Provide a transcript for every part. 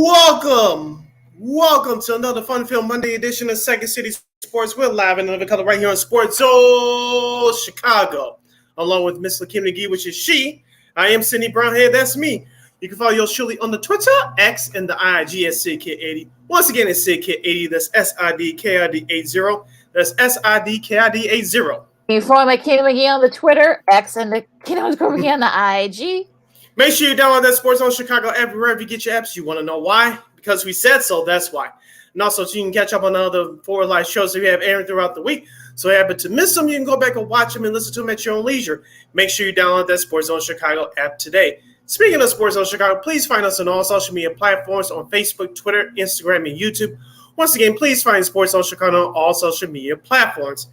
Welcome to another fun-filled Monday edition of Second City Sports. We're live in another color right here on Sports Zone Chicago, along with Miss Lakeem McGee, which is she. I am Cindy Brownhead. That's me. You can follow yours truly on the Twitter, X, and the IG at SidKid80. Once again, it's SidKid80. That's SIDKID80. That's SIDKID80. You can follow my Lakeem McGee on the Twitter, X, and the McGee on the IG. Make sure you download that Sports Zone Chicago app wherever you get your apps. You want to know why? Because we said so, that's why. And also, so you can catch up on other 4 live shows that we have airing throughout the week. So if you happen to miss them, you can go back and watch them and listen to them at your own leisure. Make sure you download that Sports Zone Chicago app today. Speaking of Sports Zone Chicago, please find us on all social media platforms on Facebook, Twitter, Instagram, and YouTube. Once again, please find Sports Zone Chicago on all social media platforms.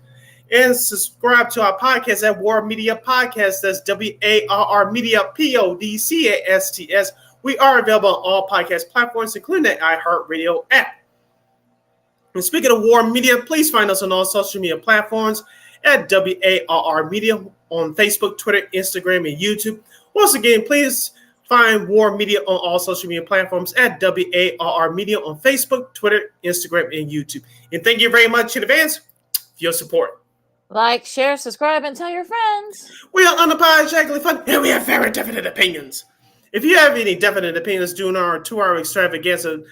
And subscribe to our podcast at War Media Podcast. That's WARR Media, PODCASTS. We are available on all podcast platforms, including the iHeartRadio app. And speaking of War Media, please find us on all social media platforms at WARR Media on Facebook, Twitter, Instagram, and YouTube. Once again, please find War Media on all social media platforms at WARR Media on Facebook, Twitter, Instagram, and YouTube. And thank you very much in advance for your support. Like, share, subscribe, and tell your friends. We are unapologetically fun, and we have very definite opinions. If you have any definite opinions during our 2-hour extravaganza,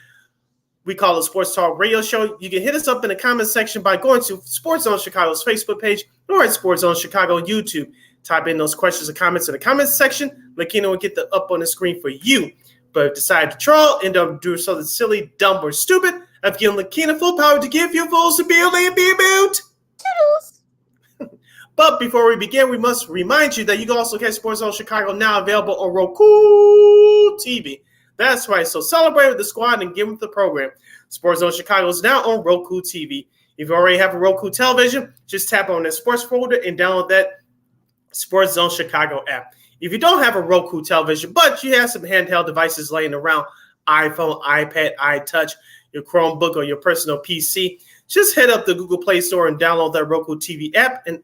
we call it Sports Talk Radio Show, you can hit us up in the comment section by going to Sports Zone Chicago's Facebook page or at Sports Zone Chicago YouTube. Type in those questions or comments in the comments section. Lakina will get them up on the screen for you. But if you decide to troll and don't do something silly, dumb, or stupid, I've given Lakina full power to give you full stability and be about. Toodles. But before we begin, we must remind you that you can also catch Sports Zone Chicago now available on Roku TV. That's right. So celebrate with the squad and get with the program. Sports Zone Chicago is now on Roku TV. If you already have a Roku television, just tap on the sports folder and download that Sports Zone Chicago app. If you don't have a Roku television, but you have some handheld devices laying around, iPhone, iPad, iTouch, your Chromebook, or your personal PC, just head up the Google Play Store and download that Roku TV app and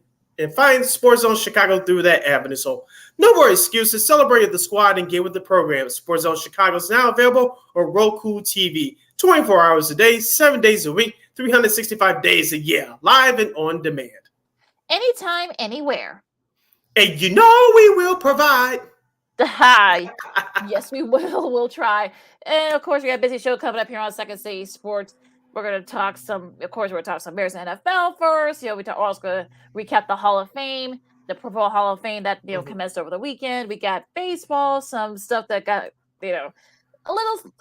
find Sports Zone Chicago through that avenue. So no more excuses. Celebrate with the squad and get with the program. Sports Zone Chicago is now available on Roku TV. 24 hours a day, 7 days a week, 365 days a year. Live and on demand. Anytime, anywhere. And you know we will provide. Hi. Yes, we will. We'll try. And, of course, we got a busy show coming up here on Second City Sports. We're going to talk some Bears and NFL first. We're also going to recap the Hall of Fame, the Pro Bowl Hall of Fame that, commenced over the weekend. We got baseball, some stuff that got, a little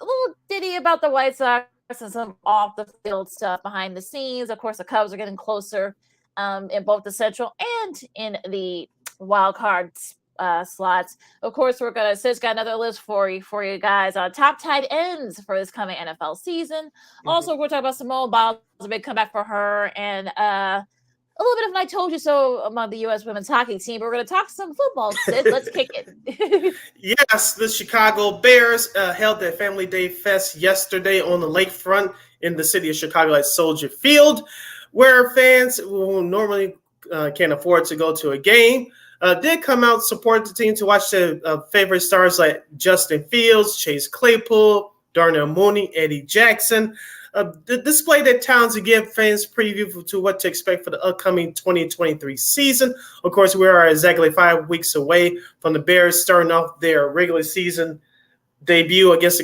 ditty about the White Sox and some off the field stuff behind the scenes. Of course, the Cubs are getting closer in both the Central and in the wild card slots. Of course, Sid's got another list for you guys on top tight ends for this coming NFL season. Also, we're talking about Simone Biles, a big comeback for her, and a little bit of an I told you so among the U.S. women's hockey team. But we're going to talk some football, Sid. Let's kick it. Yes, the Chicago Bears held their Family Day Fest yesterday on the lakefront in the city of Chicago at Soldier Field, where fans who normally can't afford to go to a game did come out support the team to watch their favorite stars like Justin Fields, Chase Claypool, Darnell Mooney, Eddie Jackson. Display their talents and give fans preview to what to expect for the upcoming 2023 season. Of course, we are exactly 5 weeks away from the Bears starting off their regular season debut against the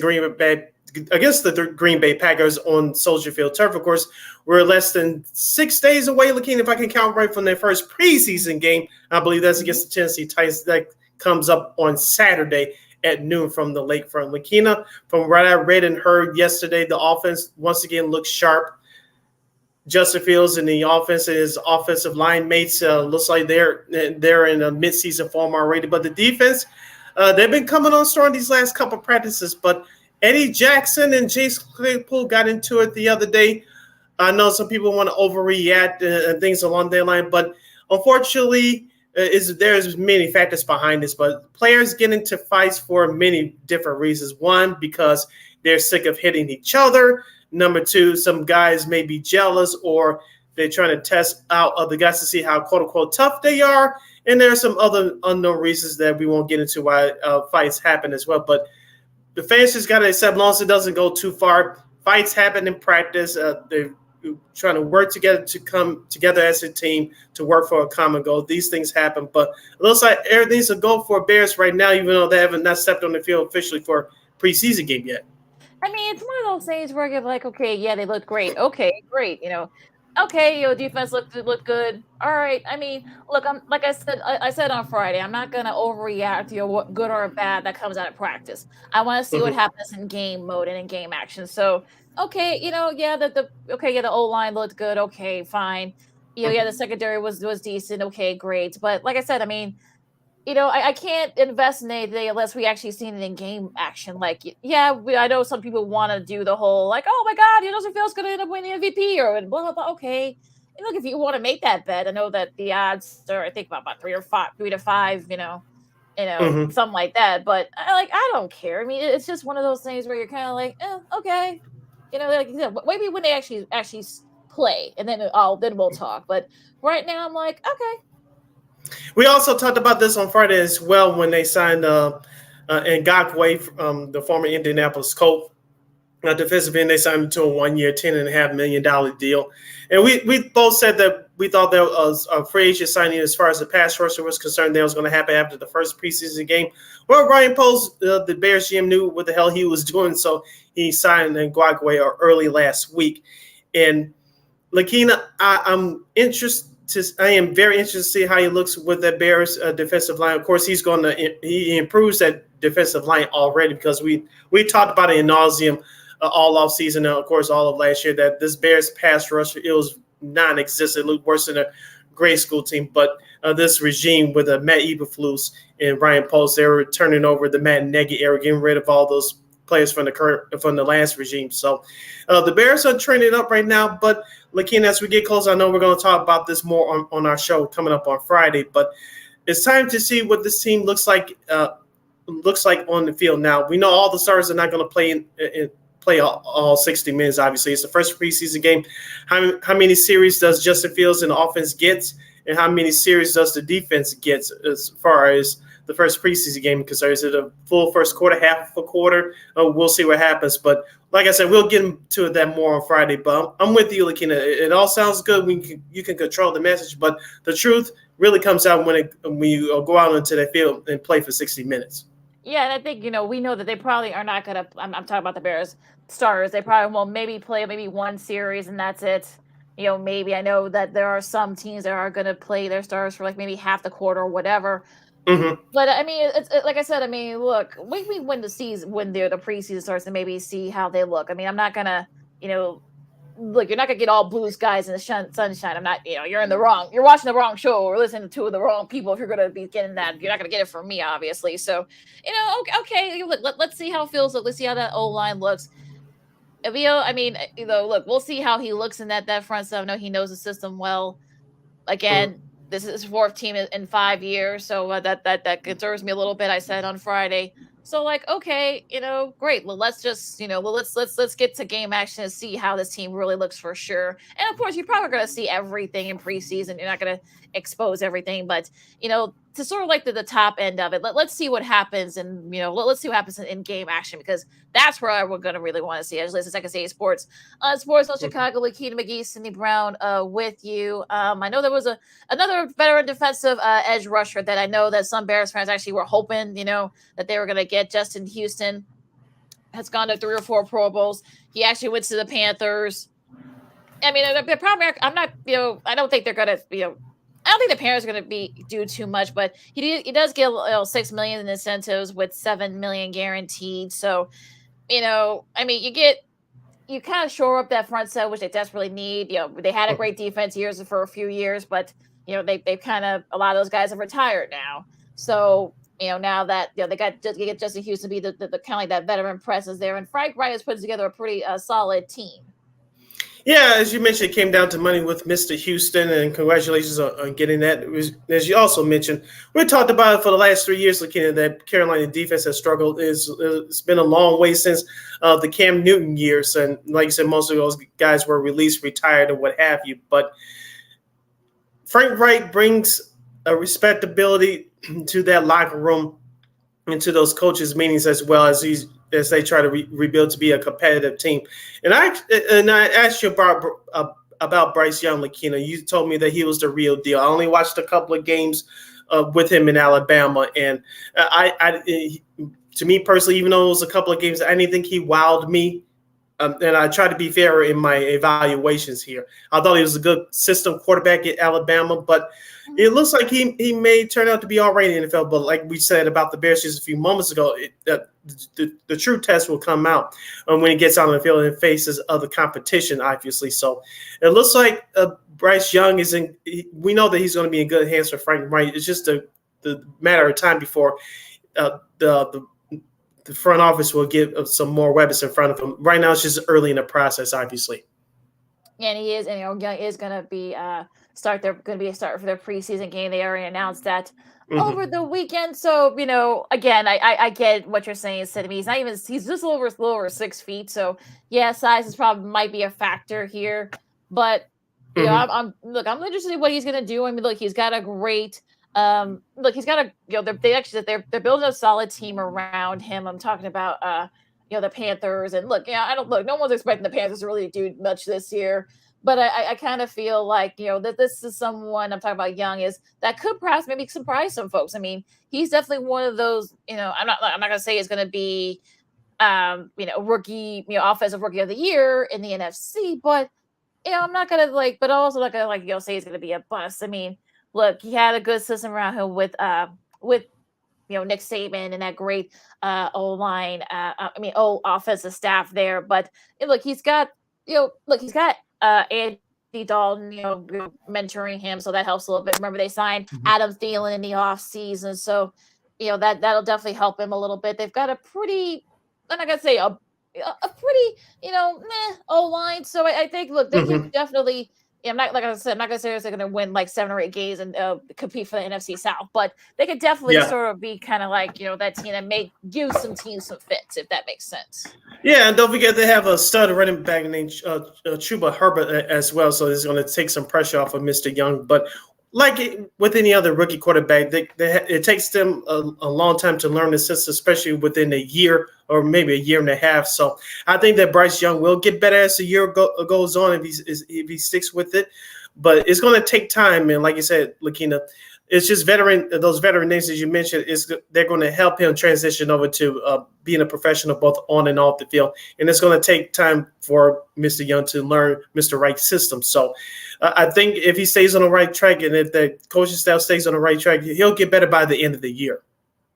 Green Bay Packers on Soldier Field turf. Of course, we're less than 6 days away, looking if I can count right, from their first preseason game. I believe that's against the Tennessee Titans. That comes up on Saturday at noon from the lakefront. Lakina, from what I read and heard yesterday, the offense once again looks sharp. Justin Fields and the offense and his offensive line mates looks like they're in a midseason form already. But the defense, they've been coming on strong these last couple practices. But Eddie Jackson and Chase Claypool got into it the other day. I know some people want to overreact and things along that line, but unfortunately, there's many factors behind this. But players get into fights for many different reasons. One, because they're sick of hitting each other. Number two, some guys may be jealous or they're trying to test out other guys to see how quote-unquote tough they are. And there are some other unknown reasons that we won't get into why fights happen as well. But the fans just got to accept, as long as it doesn't go too far. Fights happen in practice. They're trying to work together to come together as a team to work for a common goal. These things happen, but it looks like everything's a go for Bears right now, even though they haven't not stepped on the field officially for preseason game yet. I mean, it's one of those things where you're like, okay, yeah, they look great. Okay, great. Okay, defense looked good. All right. I mean, look, I'm like I said on Friday, I'm not gonna overreact to what good or bad that comes out of practice. I want to see what Mm-hmm. happens in game mode and in game action. So, okay, yeah, the O line looked good. Okay, fine. Yeah, the secondary was decent. Okay, great. But like I said, I mean, I can't invest in anything unless we actually seen it in game action. Like, yeah, I know some people want to do the whole like, oh my god, Joseph Fields going to end up winning MVP or blah blah blah. Okay, look, if you want to make that bet, I know that the odds are I think about 3 to 5. Mm-hmm. Something like that. But I don't care. I mean, it's just one of those things where you're kind of like, okay, like you said, maybe when they actually play, and then we'll talk. But right now, I'm like, okay. We also talked about this on Friday as well when they signed Ngakwe, the former Indianapolis Colt defensive end. They signed him to a 1 year, $10.5 million deal. And we both said that we thought there was a free agent signing as far as the pass rusher was concerned. That was going to happen after the first preseason game. Well, Ryan Poles, the Bears GM, knew what the hell he was doing, so he signed Ngakwe early last week. And Lakina, I am very interested to see how he looks with that Bears defensive line. Of course, he improves that defensive line already because we talked about it in nauseum all off season, and of course all of last year, that this Bears pass rush, it was non-existent. It looked worse than a grade school team. But this regime with Matt Eberflus and Ryan Post, they were turning over the Matt Nagy era, getting rid of all those players from the last regime. So the Bears are trending up right now. But looking as we get closer, I know we're going to talk about this more on our show coming up on Friday. But it's time to see what this team looks like on the field. Now we know all the stars are not going to play all 60 minutes. Obviously, it's the first preseason game. How many series does Justin Fields and the offense get, and how many series does the defense get as far as the first preseason game concerned? Is it a full first quarter, half of a quarter? We'll see what happens. But like I said, we'll get into that more on Friday. But I'm with you, Lakina. It all sounds good when you can control the message, but the truth really comes out when you go out into the field and play for 60 minutes. Yeah, and I think we know that they probably are not gonna. I'm talking about the Bears stars. They probably will maybe play maybe one series and that's it. Maybe I know that there are some teams that are gonna play their stars for like maybe half the quarter or whatever. Mm-hmm. But I mean, it's like I said. I mean, look, we win the season when the preseason starts and maybe see how they look. I mean, I'm not gonna, look, you're not gonna get all blue skies in the sunshine. I'm not, you're in the wrong. You're watching the wrong show or listening to the wrong people. If you're gonna be getting that, you're not gonna get it from me, obviously. So, okay. Let's see how it feels. Let's see how that O line looks. I mean, look, we'll see how he looks in that front seven. I know he knows the system well. Again, this is his fourth team in 5 years, so that concerns me a little bit. I said on Friday. So okay, great. Well, let's just let's get to game action and see how this team really looks for sure. And of course, you're probably going to see everything in preseason. You're not going to expose everything, but to sort of like the top end of it, let's see what happens, and let's see what happens in game action, because that's where we're going to really want to see. As Lisa Second City Sports, Sports on Chicago, Lakita McGee, Cindy Brown, with you. I know there was another veteran defensive edge rusher that I know that some Bears fans actually were hoping, that they were going to get. Justin Houston has gone to 3 or 4 Pro Bowls. He actually went to the Panthers. I mean, the problem, I'm not, I don't think they're going to, I don't think the Panthers are going to do too much, but he does get $6 million in incentives with $7 million guaranteed. So, I mean, you kind of shore up that front set, which they desperately need. They had a great defense for a few years, but they've kind of, a lot of those guys have retired now. So now that they get Justin Houston to be the kind of like that veteran presence there, and Frank Wright has put together a pretty solid team. Yeah, as you mentioned, it came down to money with Mr. Houston, and congratulations on getting that. As you also mentioned, we talked about it for the last 3 years, looking at that Carolina defense has struggled. It's been a long way since the Cam Newton years, and like you said, most of those guys were released, retired, or what have you. But Frank Wright brings a respectability to that locker room and to those coaches' meetings, as well as as they try to rebuild to be a competitive team. And I asked you about Bryce Young, Lakina. You told me that he was the real deal. I only watched a couple of games with him in Alabama, and to me personally, even though it was a couple of games, I didn't think he wowed me. And I try to be fair in my evaluations here. I thought he was a good system quarterback at Alabama, but it looks like he may turn out to be all right in the NFL. But like we said about the Bears just a few moments ago, the true test will come out when he gets out on the field and faces other competition, obviously. So it looks like Bryce Young is in. We know that he's going to be in good hands for Frank Wright. It's just the matter of time before the front office will give some more weapons in front of him. Right now, it's just early in the process, obviously. And he is, and Young is going to be start a start for their preseason game. They already announced that over the weekend. So again, I get what you're saying. Said to me, he's just a little over 6 feet. So yeah, size is probably might be a factor here. But I'm interested in what he's going to do. I mean, look, he's got a great. He's got a they're building a solid team around him. I'm talking about the Panthers, and no one's expecting the Panthers to really do much this year, but I kind of feel like that this is someone I'm talking about Young is that could perhaps maybe surprise some folks. I mean, he's definitely one of those. I'm not gonna say it's gonna be rookie offensive rookie of the year in the NFC, but I'm not gonna but also not gonna say he's gonna be a bust. I mean, look, he had a good system around him with Nick Saban and that great O-line, offensive staff there. But look, he's got Andy Dalton, mentoring him, so that helps a little bit. Remember, they signed Adam Thielen in the offseason, so that'll definitely help him a little bit. They've got a pretty, I'm not gonna say a pretty O-line, so I think they can definitely. I'm not like I said, I'm not gonna say they're gonna win like 7 or 8 games and compete for the NFC South, but they could definitely sort of be kind of like that team that may give some teams some fits, if that makes sense. Yeah, and don't forget they have a stud running back named Chuba Herbert as well, so it's going to take some pressure off of Mr. Young. But like with any other rookie quarterback, it takes them a long time to learn the system, especially within a year or maybe a year and a half. So I think that Bryce Young will get better as the year goes on if he sticks with it. But it's going to take time, and like you said, Lakina, it's just those veteran names as you mentioned, they're going to help him transition over to being a professional both on and off the field. And it's going to take time for Mr. Young to learn Mr. Wright's system. So I think if he stays on the right track and if the coaching staff stays on the right track, he'll get better by the end of the year.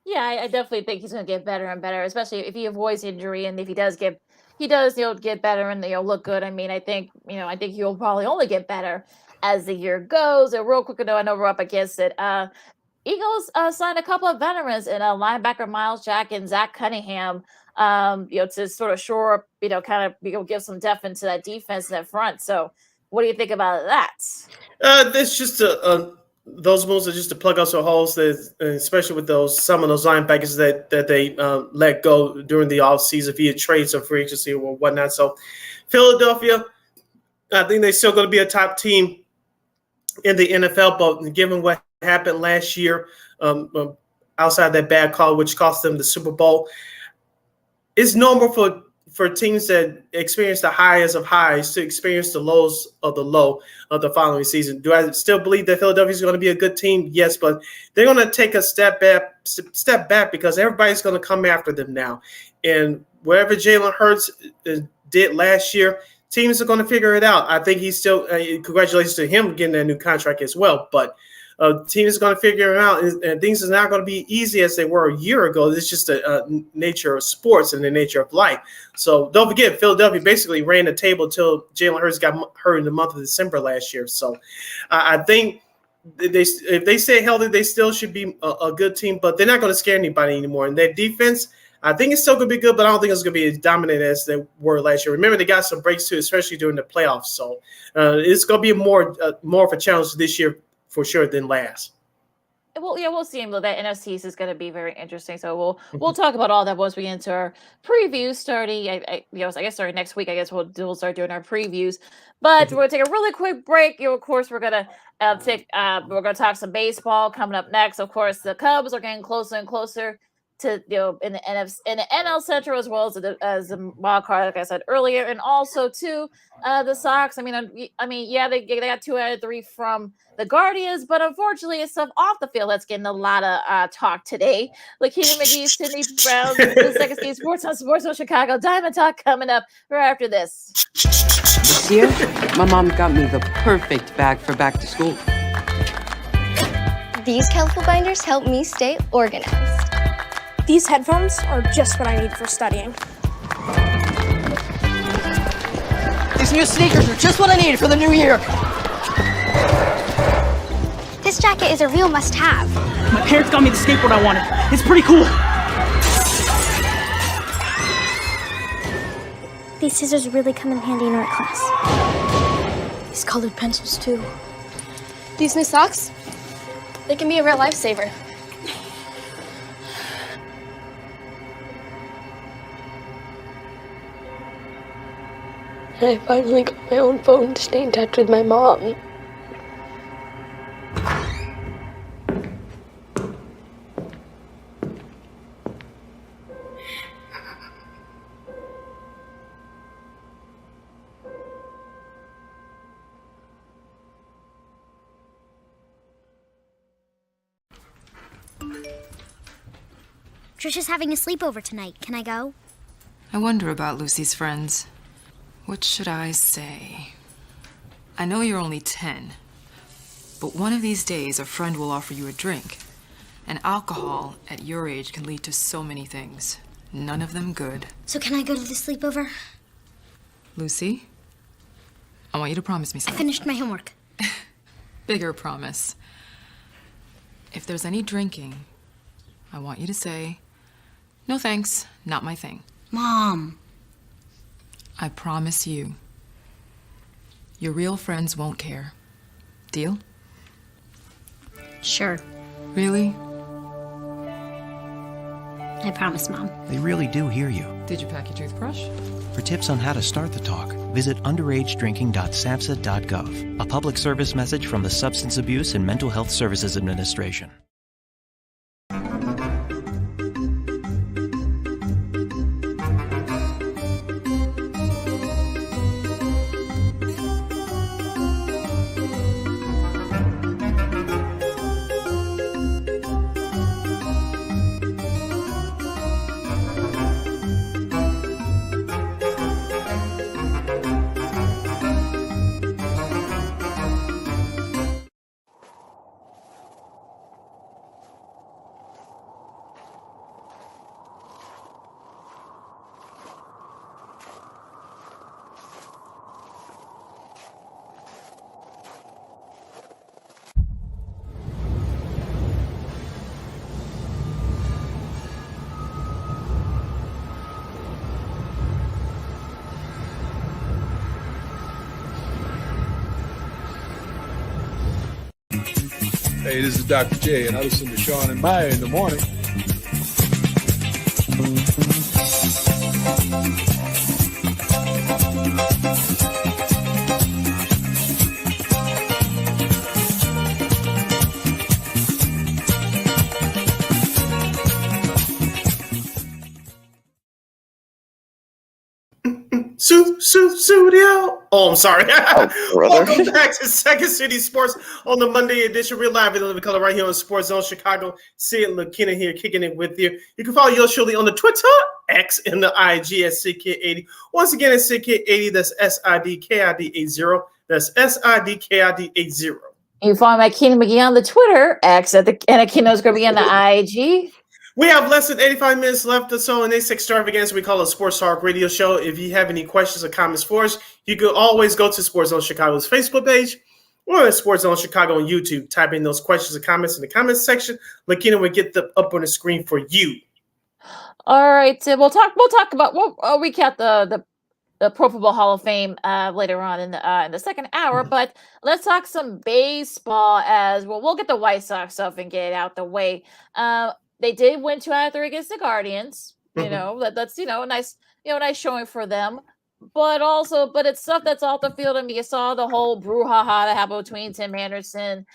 Yeah, I definitely think he's going to get better and better, especially if he avoids injury and if he does get better and look good. I mean, I think he'll probably only get better as the year goes. And real quick, I know we're up against it. Eagles signed a couple of veterans in linebacker Miles Jack and Zach Cunningham, to sort of shore up, kind of give some depth into that defense in that front. So what do you think about that? That's just those moves are just to plug out some holes, especially with some of those linebackers that they let go during the offseason via trades or free agency or whatnot. So Philadelphia, I think they're still going to be a top team in the NFL, but given what happened last year outside that bad call, which cost them the Super Bowl, it's normal for teams that experience the highest of highs to experience the lows of the low of the following season. Do I still believe that Philadelphia is going to be a good team? Yes, but they're going to take a step back because everybody's going to come after them now. And wherever Jalen Hurts did last year, teams are going to figure it out. I think he's still congratulations to him getting a new contract as well. But teams are going to figure it out, and things are not going to be easy as they were a year ago. It's just the nature of sports and the nature of life. So don't forget, Philadelphia basically ran the table until Jalen Hurts got hurt in the month of December last year. So I think if they stay healthy, they still should be a good team, but they're not going to scare anybody anymore. And their defense, I think it's still going to be good, but I don't think it's going to be as dominant as they were last year. Remember, they got some breaks too, especially during the playoffs. So it's going to be more of a challenge this year for sure than last. Well, yeah, we'll see. That NFC is going to be very interesting. So we'll talk about all that once we get into our previews starting. I guess starting next week. I guess we'll start doing our previews. But we're going to take a really quick break. Of course, we're going to talk some baseball coming up next. Of course, the Cubs are getting closer and closer to in the NFC, in the NL Central, as well as the wild card, like I said earlier, and also to the Sox. I mean, yeah, they got 2 out of 3 from the Guardians, but unfortunately, it's stuff off the field that's getting a lot of talk today. Lakina McGee, Sydney Brown, the Second City Sports on Chicago. Diamond Talk coming up right after this. This year, my mom got me the perfect bag for back to school. These colorful binders help me stay organized. These headphones are just what I need for studying. These new sneakers are just what I need for the new year. This jacket is a real must-have. My parents got me the skateboard I wanted. It's pretty cool. These scissors really come in handy in art class. These colored pencils, too. These new socks, they can be a real lifesaver. I finally got my own phone to stay in touch with my mom. Trisha's having a sleepover tonight. Can I go? I wonder about Lucy's friends. What should I say? I know you're only 10, but one of these days a friend will offer you a drink. And alcohol at your age can lead to so many things. None of them good. So can I go to the sleepover? Lucy, I want you to promise me I something. finished my homework. Bigger promise. If there's any drinking, I want you to say, "No thanks, not my thing." Mom. I promise you. Your real friends won't care. Deal? Sure. Really? I promise, Mom. They really do hear you. Did you pack your toothbrush? For tips on how to start the talk, visit underagedrinking.samhsa.gov. A public service message from the Substance Abuse and Mental Health Services Administration. Hey, this is Dr. J, and I listen to Sean and Maya in the morning. Studio. Oh, I'm sorry. Oh, Welcome back to Second City Sports on the Monday edition. We're live in the color right here on Sports Zone Chicago. Sid LaKenna here kicking it with you. You can follow yours surely on the Twitter, X, and the IG at SidKid80. Once again, it's SidKid80. That's SIDKID80. That's SIDKID80. You can follow my Keena McGee on the Twitter, X, and Akino's going to be on the IG. We have less than 85 minutes left or so in this extravaganza we call a Sports Talk radio show. If you have any questions or comments for us, you can always go to Sports Zone Chicago's Facebook page or at Sports Zone Chicago on YouTube. Type in those questions or comments in the comments section. Lakina will get them up on the screen for you. All right, so we'll talk about we'll recap the Pro Football Hall of Fame later on in the second hour, but let's talk some baseball as well. We'll get the White Sox stuff and get it out the way. They did win 2 out of 3 against the Guardians. You know, that's a nice showing for them. But it's stuff that's off the field. I mean, you saw the whole brouhaha that happened between Tim Anderson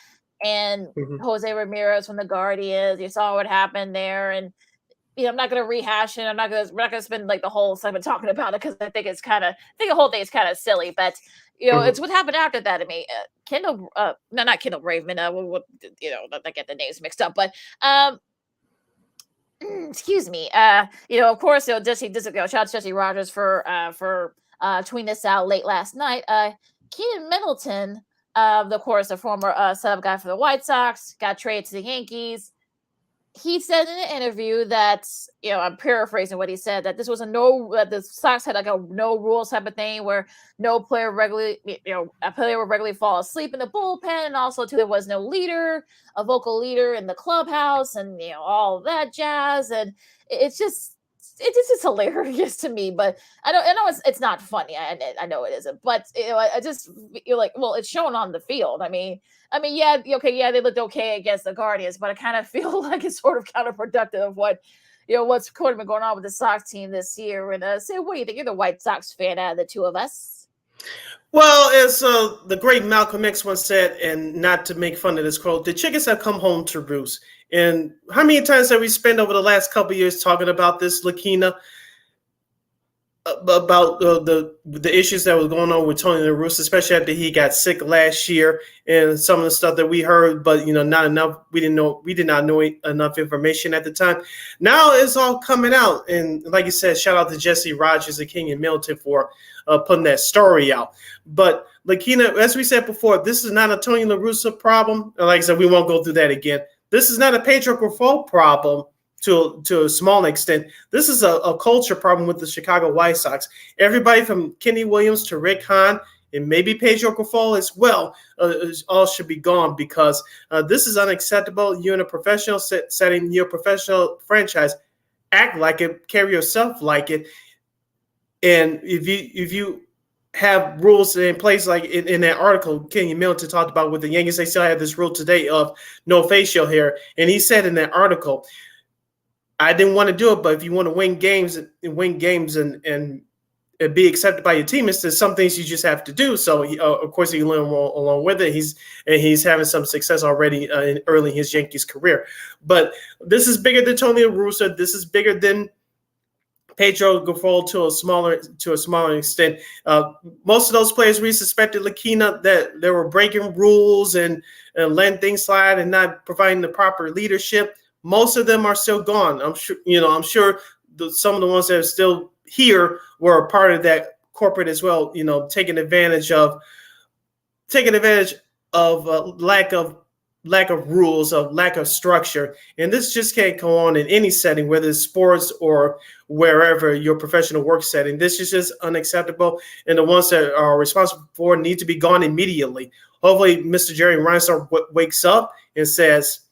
and Jose Ramirez from the Guardians. You saw what happened there, and I'm not going to rehash it. We're not going to spend like the whole segment talking about it because I think the whole thing is kind of silly. But it's what happened after that. I mean, Kendall, no, not Kendall Raveman. I get the names mixed up. But excuse me. Of course, Jesse. Shout out to Jesse Rogers for tweeting this out late last night. Keenan Middleton, of course, the former setup guy for the White Sox, got traded to the Yankees. He said in an interview that, I'm paraphrasing what he said, that this was that the Sox had like a no rules type of thing where no player a player would regularly fall asleep in the bullpen, and also too there was no leader, a vocal leader in the clubhouse, and all that jazz, and it's just hilarious to me. But I know it's not funny. I know it isn't, but I just you're like, well, it's shown on the field. I mean, yeah, they looked okay against the Guardians, but I kind of feel like it's sort of counterproductive of what's been going on with the Sox team this year. And say, what do you think? You're the White Sox fan out of the two of us. Well, as the great Malcolm X once said, and not to make fun of this quote, the chickens have come home to roost. And how many times have we spent over the last couple of years talking about this, Lakina, about the issues that was going on with Tony La Russa, especially after he got sick last year, and some of the stuff that we heard, but not enough. We did not know enough information at the time. Now it's all coming out, and like you said, shout out to Jesse Rogers and Keenan Middleton for putting that story out. But Lakina, as we said before, this is not a Tony La Russa problem. Like I said, we won't go through that again. This is not a Pedro Grifol problem. To a small extent, this is a culture problem with the Chicago White Sox. Everybody from Kenny Williams to Rick Hahn and maybe Pedro Grifol as well, all should be gone, because this is unacceptable. You're in a professional setting. You're a professional franchise. Act like it. Carry yourself like it. And if you have rules in place, like in that article Kenny Middleton talked about with the Yankees, they still have this rule today of no facial hair. And he said in that article, I didn't want to do it, but if you want to win games and be accepted by your team, there's some things you just have to do. So, of course, he learned along with it. He's having some success already early in his Yankees career. But this is bigger than Tony La Russa. This is bigger than Pedro Grifol to a smaller extent. Most of those players we suspected, Lakina, that they were breaking rules and letting things slide and not providing the proper leadership. Most of them are still gone. I'm sure some of the ones that are still here were a part of that corporate as well. Taking advantage of lack of rules, of lack of structure, and this just can't go on in any setting, whether it's sports or wherever your professional work setting. This is just unacceptable, and the ones that are responsible for it need to be gone immediately. Hopefully, Mr. Jerry Reinsdorf wakes up and says,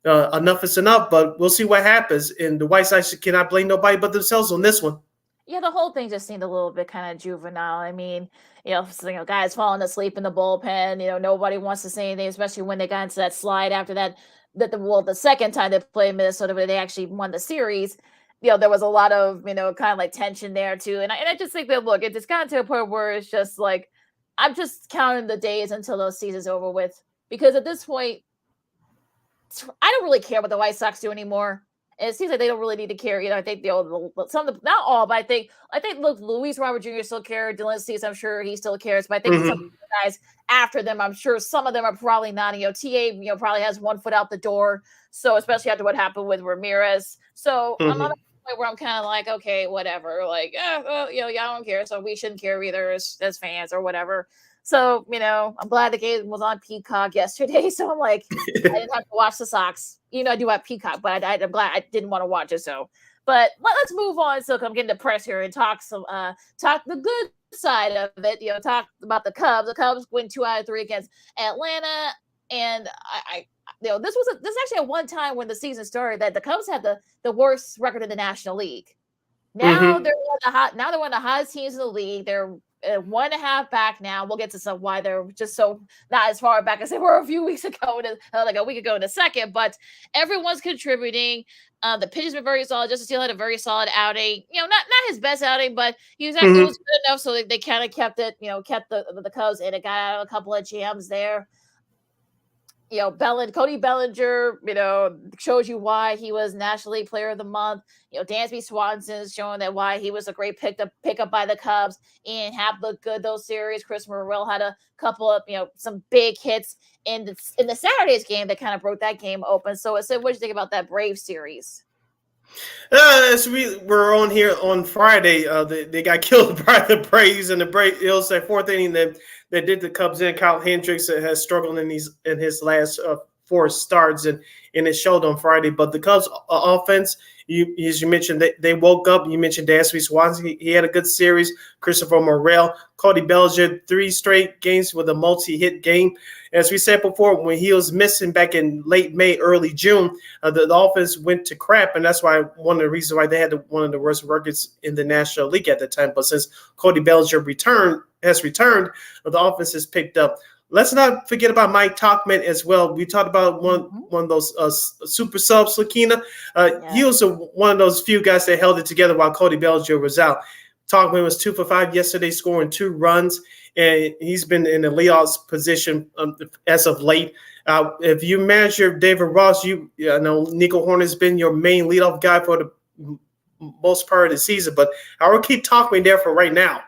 enough is enough, but we'll see what happens. And the White Sox cannot blame nobody but themselves on this one. Yeah, the whole thing just seemed a little bit kind of juvenile. I mean, guys falling asleep in the bullpen. Nobody wants to say anything, especially when they got into that slide after that. The second time they played Minnesota, where they actually won the series. There was a lot of kind of like tension there too. And I just think that it just got to a point where it's just like, I'm just counting the days until those seasons over with, because at this point, I don't really care what the White Sox do anymore. And it seems like they don't really need to care. I think some of the, not all, but I think look, Luis Robert Jr. still cares. Dylan Cease, I'm sure he still cares. But I think some of the guys after them, I'm sure some of them are probably not. TA, probably has one foot out the door. So especially after what happened with Ramirez. So I'm at a point where I'm kind of like, okay, whatever. Like, y'all don't care, so we shouldn't care either as fans or whatever. So, I'm glad the game was on Peacock yesterday. So I'm like, I didn't have to watch the Sox. I do have Peacock, but I'm glad I didn't want to watch it. So, but let's move on. So I'm getting depressed here and talk the good side of it. Talk about the Cubs. The Cubs win 2 out of 3 against Atlanta. And this is actually a one time when the season started that the Cubs had the worst record in the National League. Now they're one of the hottest teams in the league. They're 1.5 back now. We'll get to why they're just so not as far back as they were a few weeks ago, like a week ago in a second. But everyone's contributing. The pitch has been very solid. Justin Steele had a very solid outing. Not his best outing, but he was actually was good enough so they kind of kept it. Kept the Cubs in. It got out of a couple of jams there. Cody Bellinger, shows you why he was National League Player of the Month. Dansby Swanson's showing that why he was a great pickup by the Cubs. Ian Happ looked good those series. Chris Morrell had a couple of, some big hits in the Saturday's game that kind of broke that game open. So, what do you think about that Brave series? As we were on here on Friday, they got killed by the Braves, and the Braves. It was that fourth inning that did the Cubs in. Kyle Hendricks has struggled in his last 4 starts, and it showed on Friday. But the Cubs offense, as you mentioned, they woke up. You mentioned Dansby Swanson. He had a good series. Christopher Morrell, Cody Bellinger, 3 straight games with a multi-hit game. As we said before, when he was missing back in late May, early June, the offense went to crap, and that's why one of the reasons why they had one of the worst records in the National League at the time. But since Cody Bellinger has returned, the offense has picked up. Let's not forget about Mike Tauchman as well. We talked about one of those super subs, Lakina. He was one of those few guys that held it together while Cody Bellinger was out. Tauchman was 2 for 5 yesterday, scoring 2 runs, and he's been in the leadoff position as of late. If you manager David Ross, I know Nico Horn has been your main leadoff guy for the most part of the season, but I will keep Tauchman there for right now.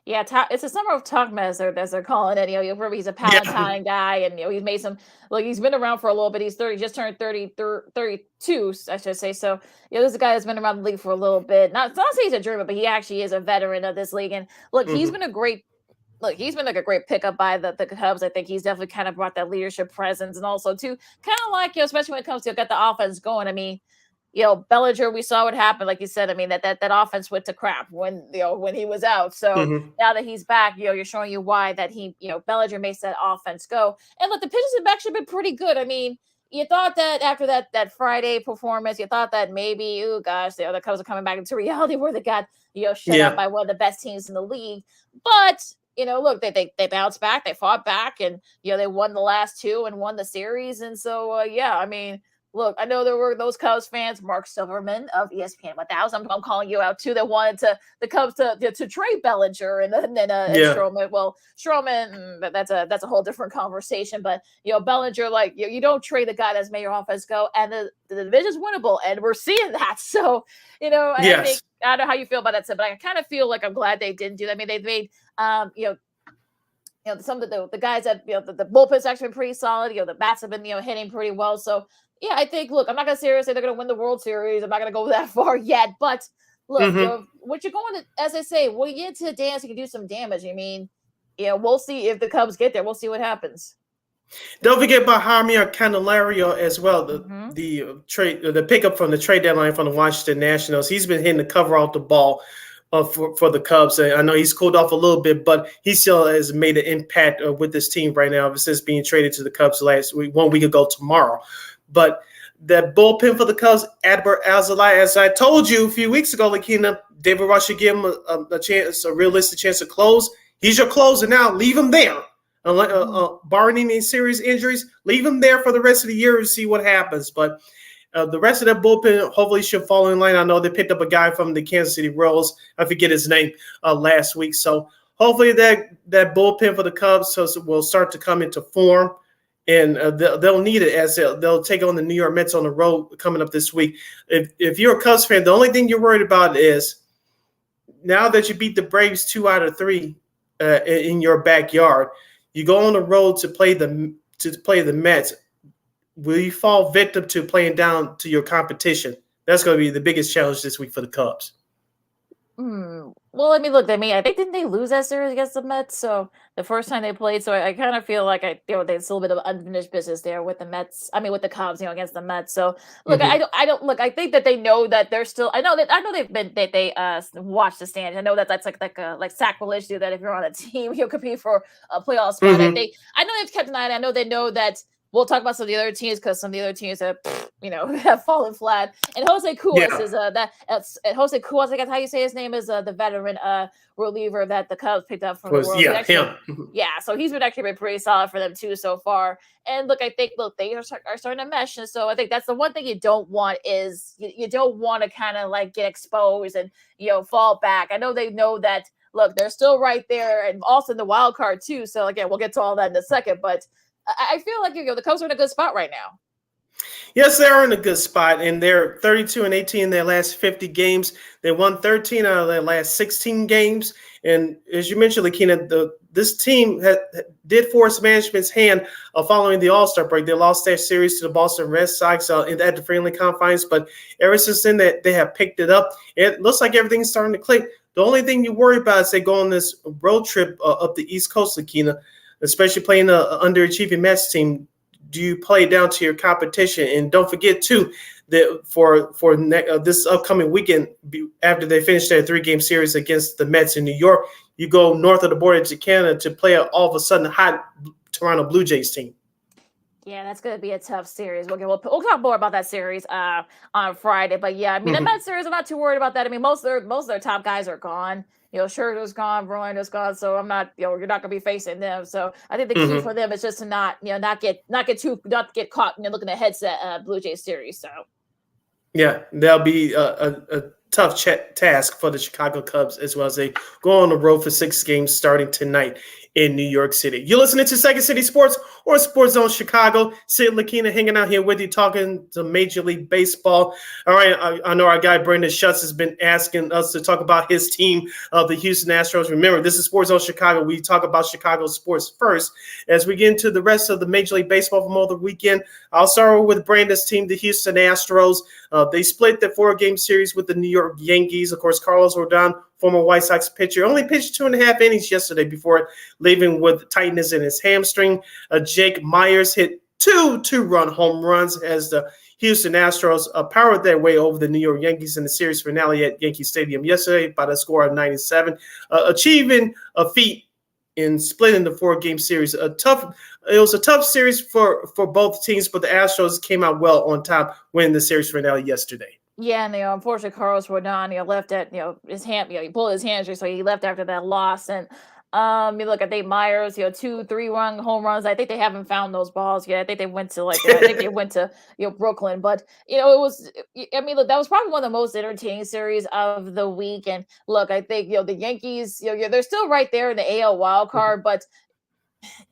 Yeah, it's a summer of Tauchman, as they're calling it. He's a Palatine guy, and he's made some. He's been around for a little bit. He's 30, just turned 32, I should say. So, this is a guy that's been around the league for a little bit. Not to say he's a dreamer, but he actually is a veteran of this league. And he's been a great. He's been a great pickup by the Cubs. I think he's definitely kind of brought that leadership presence, and also too, kind of especially when it comes to get the offense going. I mean, Bellinger, we saw what happened. Like you said, I mean, that offense went to crap when he was out. So now that he's back, you're showing you why that Bellinger makes that offense go. And look, the pitches have actually been pretty good. I mean, you thought that after that Friday performance, you thought that maybe, oh gosh, the Cubs are coming back into reality where they got, shut out by one of the best teams in the league. But, look, they bounced back, they fought back, and, they won the last 2 and won the series. And so, I mean, look, I know there were those Cubs fans, Mark Silverman of ESPN 1000. I'm calling you out too. That wanted the Cubs to trade Bellinger and Stroman. Well, Stroman, that's a whole different conversation. But Bellinger, you don't trade the guy that's made your offense go, and the division's winnable, and we're seeing that. So I think I don't know how you feel about that, but I kind of feel like I'm glad they didn't do that. I mean, they've made some of the guys that the bullpen's actually been pretty solid. The bats have been hitting pretty well. So. Yeah, I think, look, I'm not going to say they're going to win the World Series. I'm not going to go that far yet. But, look, what you're going to, as I say, when you get to the dance, you can do some damage. I mean, we'll see if the Cubs get there. We'll see what happens. Don't forget about Jaime Candelario as well, the pickup from the trade deadline from the Washington Nationals. He's been hitting the cover off the ball for the Cubs. I know he's cooled off a little bit, but he still has made an impact with this team right now ever since being traded to the Cubs 1 week ago tomorrow. But that bullpen for the Cubs, Adbert Alzolay, as I told you a few weeks ago, Lakina, David Ross should give him a realistic chance to close. He's your closer now. Leave him there. Barring any serious injuries, leave him there for the rest of the year and see what happens. But the rest of that bullpen hopefully should fall in line. I know they picked up a guy from the Kansas City Royals. I forget his name last week. So hopefully that bullpen for the Cubs will start to come into form. And they'll need it as they'll take on the New York Mets on the road coming up this week. If you're a Cubs fan, the only thing you're worried about is now that you beat the Braves 2 out of 3 in your backyard, you go on the road to play the Mets. Will you fall victim to playing down to your competition? That's going to be the biggest challenge this week for the Cubs. Well, I mean, look, I think didn't they lose that series against the Mets? So the first time they played, so I kind of feel like there's still a bit of unfinished business there with the Mets. I mean, with the Cubs, against the Mets. So look, I don't look. I think that they know that they're still. I know they watch the standings. I know that's like sacrilege to do that if you're on a team, you'll compete for a playoff spot. I know they've kept an eye. I know they know that. We'll talk about some of the other teams because some of the other teams have, have fallen flat. And Jose Cuas is Jose Cuas, I guess how you say his name, is the veteran reliever that the Cubs picked up from the World. Him. Yeah, so he's been pretty solid for them too so far. And look, I think they are starting to mesh. And so I think that's the one thing you don't want is you don't want to kind of like get exposed and fall back. I know they know that. Look, they're still right there, and also in the wild card too. So again, we'll get to all that in a second, but. I feel like the Cubs are in a good spot right now. Yes, they are in a good spot, and they're 32-18 in their last 50 games. They won 13 out of their last 16 games. And as you mentioned, Lakina, this team did force management's hand following the All-Star break. They lost their series to the Boston Red Sox at the friendly confines, but ever since then, they have picked it up. It looks like everything's starting to click. The only thing you worry about is they go on this road trip up the East Coast, Lakina, especially playing an underachieving Mets team. Do you play down to your competition? And don't forget too that for this upcoming weekend, after they finish their 3-game series against the Mets in New York, you go north of the border to Canada to play all of a sudden hot Toronto Blue Jays team. Yeah, that's going to be a tough series. We'll talk more about that series on Friday. But yeah, I mean, the Mets series, I'm not too worried about that. I mean, most of their top guys are gone. Scherzer's gone, Verlander's gone, so I'm not, you're not going to be facing them. So I think the key for them is just to not get caught looking at headset Blue Jays series. So yeah, that'll be a tough task for the Chicago Cubs as well as they go on the road for 6 games starting tonight in New York City. You're listening to Second City Sports or Sports Zone Chicago. Sid Lakina hanging out here with you, talking to Major League Baseball. All right, I know our guy Brandon Schutz has been asking us to talk about his team, the Houston Astros. Remember, this is Sports Zone Chicago. We talk about Chicago sports first. As we get into the rest of the Major League Baseball from over the weekend, I'll start with Brandon's team, the Houston Astros. They split the 4-game series with the New York Yankees. Of course, Carlos Rodon, former White Sox pitcher, only pitched 2.5 innings yesterday before leaving with tightness in his hamstring. Jake Myers hit 2 two-run home runs as the Houston Astros powered their way over the New York Yankees in the series finale at Yankee Stadium yesterday by the score of 97, achieving a feat in splitting the 4-game series. It was a tough series for both teams, but the Astros came out well on top, winning the series finale yesterday. Yeah, and unfortunately, Carlos Rodon, left at his hand, he pulled his hamstring, so he left after that loss. And you look at Dave Myers, 2 3-run home runs. I think they haven't found those balls yet. I think they went to Brooklyn, but it was. I mean, look, that was probably one of the most entertaining series of the week. And look, I think the Yankees, they're still right there in the AL wild card, but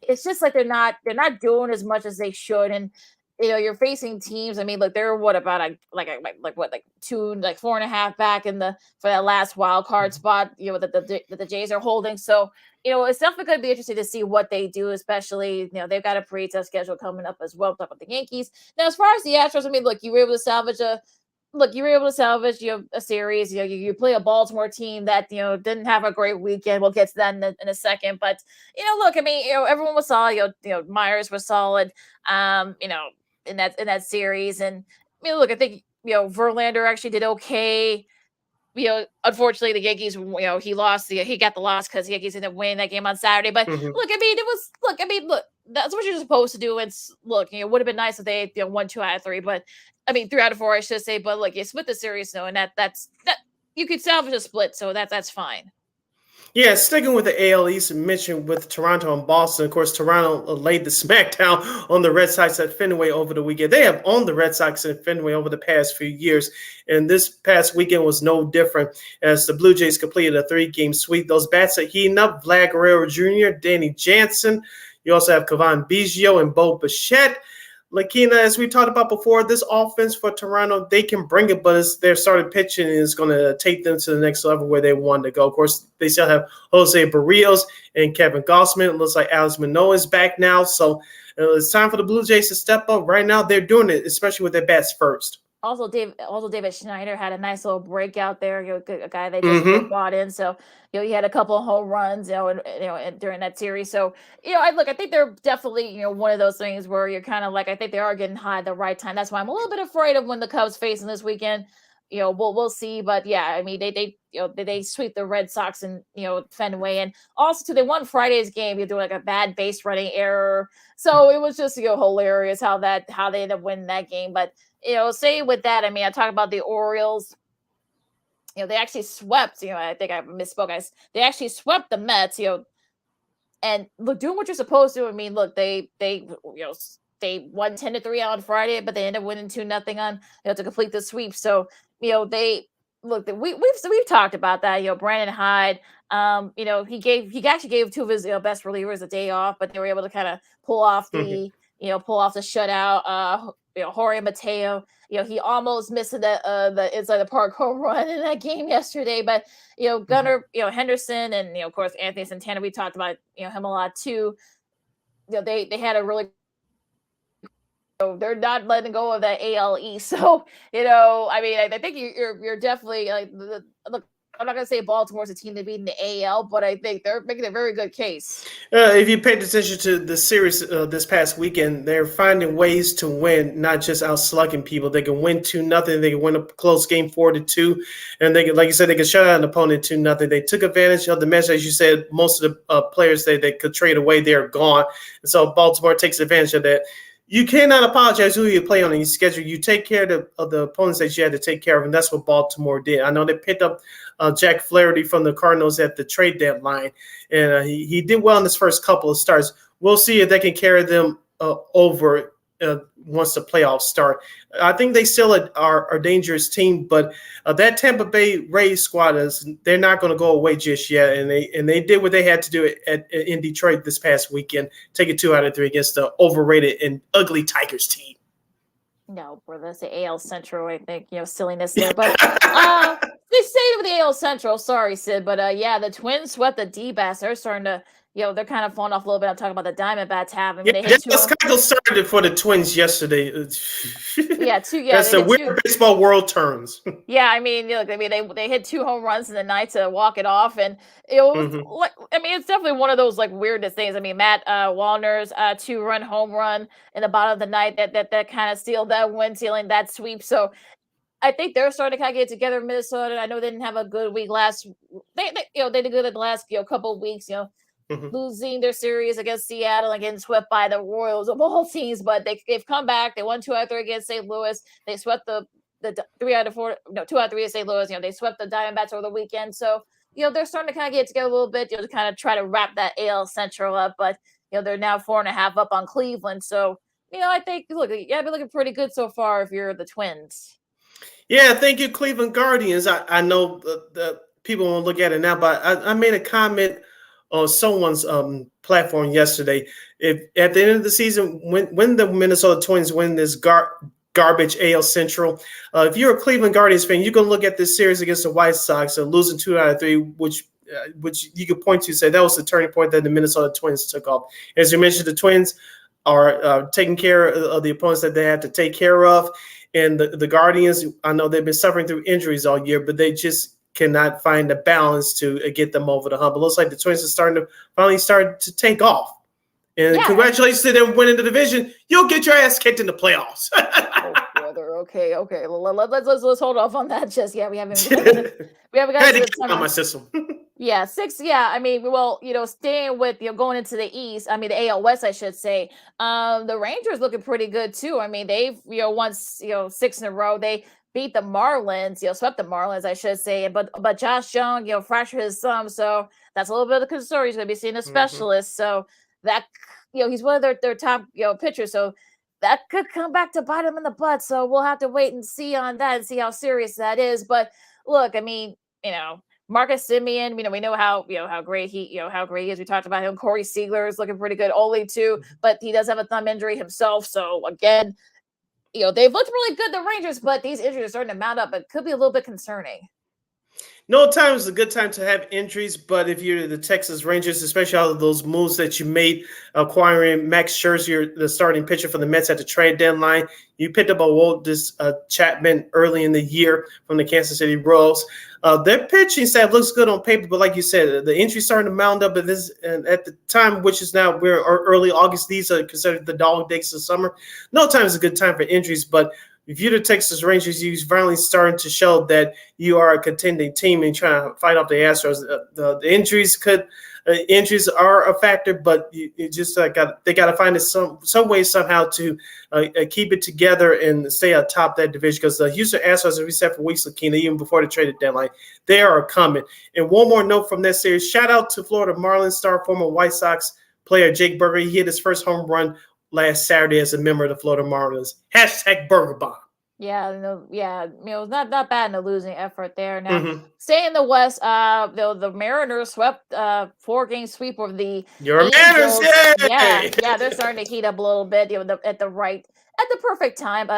it's just like they're not doing as much as they should. And you're facing teams. I mean, look, they're what about like 4.5 back for that last wild card spot. That the Jays are holding. So it's definitely going to be interesting to see what they do. Especially they've got a pretty tough schedule coming up as well. Talk about the Yankees now. As far as the Astros, I mean, look, you were able to salvage a series. You play a Baltimore team that didn't have a great weekend. We'll get to that in a second. But look, I mean, everyone was solid. Myers was solid. In that series, and I mean, look, I think Verlander actually did okay. Unfortunately, the Yankees, he lost. He got the loss because the Yankees didn't win that game on Saturday. But look, I mean, that's what you're supposed to do. It's it would have been nice if they won 2 out of 3, but I mean 3 out of 4, I should say. But look, you split the series, and that's you could salvage a split, so that's fine. Yeah, sticking with the AL East, mentioned with Toronto and Boston. Of course, Toronto laid the smackdown on the Red Sox at Fenway over the weekend. They have owned the Red Sox at Fenway over the past few years, and this past weekend was no different as the Blue Jays completed a 3-game sweep. Those bats are heating up. Vlad Guerrero Jr., Danny Jansen. You also have Cavan Biggio and Bo Bichette. Lakina, as we talked about before, this offense for Toronto, they can bring it, but their starting pitching is going to take them to the next level where they want to go. Of course, they still have Jose Barrios and Kevin Gausman. It looks like Alex Manoah is back now. So it's time for the Blue Jays to step up. Right now, they're doing it, especially with their bats first. Also, David Schneider had a nice little breakout there. A guy they just brought in. So, he had a couple of home runs, and during that series. So, I think they're definitely, one of those things where you're kind of like, I think they are getting hot at the right time. That's why I'm a little bit afraid of when the Cubs facing this weekend. We'll see. But yeah, I mean, they sweep the Red Sox and Fenway, and also too, they won Friday's game. You do like a bad base running error, so it was just hilarious how they ended up winning that game. But say with that, I mean, I talk about the Orioles. They actually swept. I think I misspoke, guys. They actually swept the Mets. And look, doing what you're supposed to. I mean, look, they won 10-3 on Friday, but they ended up winning 2-0 on to complete the sweep. So they look, we've talked about that. Brandon Hyde. He actually gave two of his best relievers a day off, but they were able to kind of pull off the shutout. Jorge Mateo. He almost missed the inside the park home run in that game yesterday, but Gunnar, Henderson, and of course Anthony Santana. We talked about him a lot too. They had a really they're not letting go of that AL East. So, I think you're definitely look, I'm not going to say Baltimore's a team to beat in the AL, but I think they're making a very good case. If you paid attention to the series this past weekend, they're finding ways to win, not just out slugging people. They can win 2-0. They can win a close game 4-2, and they can, like you said, they can shut out an opponent 2-0. They took advantage of the match, as you said. Most of the players they could trade away, they're gone, and so Baltimore takes advantage of that. You cannot apologize who you play on your schedule. You take care of the opponents that you had to take care of, and that's what Baltimore did. I know they picked up Jack Flaherty from the Cardinals at the trade deadline, and he did well in his first couple of starts. We'll see if they can carry them over once the playoffs start. I think they still are a dangerous team, but that Tampa Bay Rays squad they're not going to go away just yet, and they did what they had to do in Detroit this past weekend, take it 2 out of 3 against the overrated and ugly Tigers team. No, brother, that's the AL Central. I think silliness there, but they stayed with the AL Central. Sorry, Sid, but the Twins swept the D-backs. They're starting to. They're kind of falling off a little bit. I'm talking about the Diamondbacks have. They hit Chicago started for the Twins yesterday. That's the weird baseball world turns. They hit 2 home runs in the night to walk it off, and it was it's definitely one of those weirdest things. Matt Wallner's 2-run home run in the bottom of the night that kind of sealed that win, sealing that sweep. So I think they're starting to kind of get together in Minnesota. I know they didn't have a good week last. They did good in the last couple of weeks. Losing their series against Seattle and getting swept by the Royals of all teams, but they've come back. They won 2 out of 3 against St. Louis. They swept the 2 out of 3 at St. Louis. They swept the Diamondbacks over the weekend. So they're starting to kind of get together a little bit. To kind of try to wrap that AL Central up, but they're now 4.5 up on Cleveland. So I think been looking pretty good so far if you're the Twins. Yeah, thank you, Cleveland Guardians. I know the people won't look at it now, but I made a comment on someone's platform yesterday. If at the end of the season, when the Minnesota Twins win this garbage AL Central, if you're a Cleveland Guardians fan, you can look at this series against the White Sox, losing 2 out of 3, which you could point to say that was the turning point that the Minnesota Twins took off. As you mentioned, the Twins are taking care of the opponents that they had to take care of, and the Guardians, I know they've been suffering through injuries all year, but they just cannot find a balance to get them over the hump. It looks like the Twins are finally starting to take off. And congratulations to them winning the division. You'll get your ass kicked in the playoffs. Oh, brother. Okay. Let's hold off on that. We haven't got had to get out of my system. 6. Staying with going into the East. The AL West, I should say. The Rangers looking pretty good too. They've won 6 in a row. They beat the Marlins, swept the Marlins, I should say. But Josh Jung, fractured his thumb, so that's a little bit of a concern. He's going to be seeing a specialist. So that, he's one of their top, pitchers. So that could come back to bite him in the butt. So we'll have to wait and see on that and see how serious that is. But look, Marcus Semien, we know how great he is. We talked about him. Corey Seager is looking pretty good. Ole too, but he does have a thumb injury himself. So again, they've looked really good, the Rangers, but these injuries are starting to mount up. It could be a little bit concerning. No time is a good time to have injuries, but if you're the Texas Rangers, especially all of those moves that you made, acquiring Max Scherzer, the starting pitcher for the Mets at the trade deadline, you picked up a Aroldis Chapman early in the year from the Kansas City Royals. Their pitching staff looks good on paper, but like you said, the injuries starting to mount up. And at the time, which is now we're early August, these are considered the dog days of summer. No time is a good time for injuries, but if you're the Texas Rangers, you're finally starting to show that you are a contending team and trying to fight off the Astros. The injuries are a factor, but you just they got to find some way somehow to keep it together and stay atop that division, because the Houston Astros, as we said for weeks, Lakina, even before the trade deadline, they are coming. And one more note from that series: shout out to Florida Marlins star, former White Sox player Jake Burger. He hit his first home run last Saturday as a member of the Florida Marlins. #BurgerBomb. Yeah, not bad in a losing effort there. Now, Mm-hmm. staying in the West, the Mariners swept 4-game sweep of the Your manners, Angels. yay! Yeah, they're starting to heat up a little bit. At the perfect time.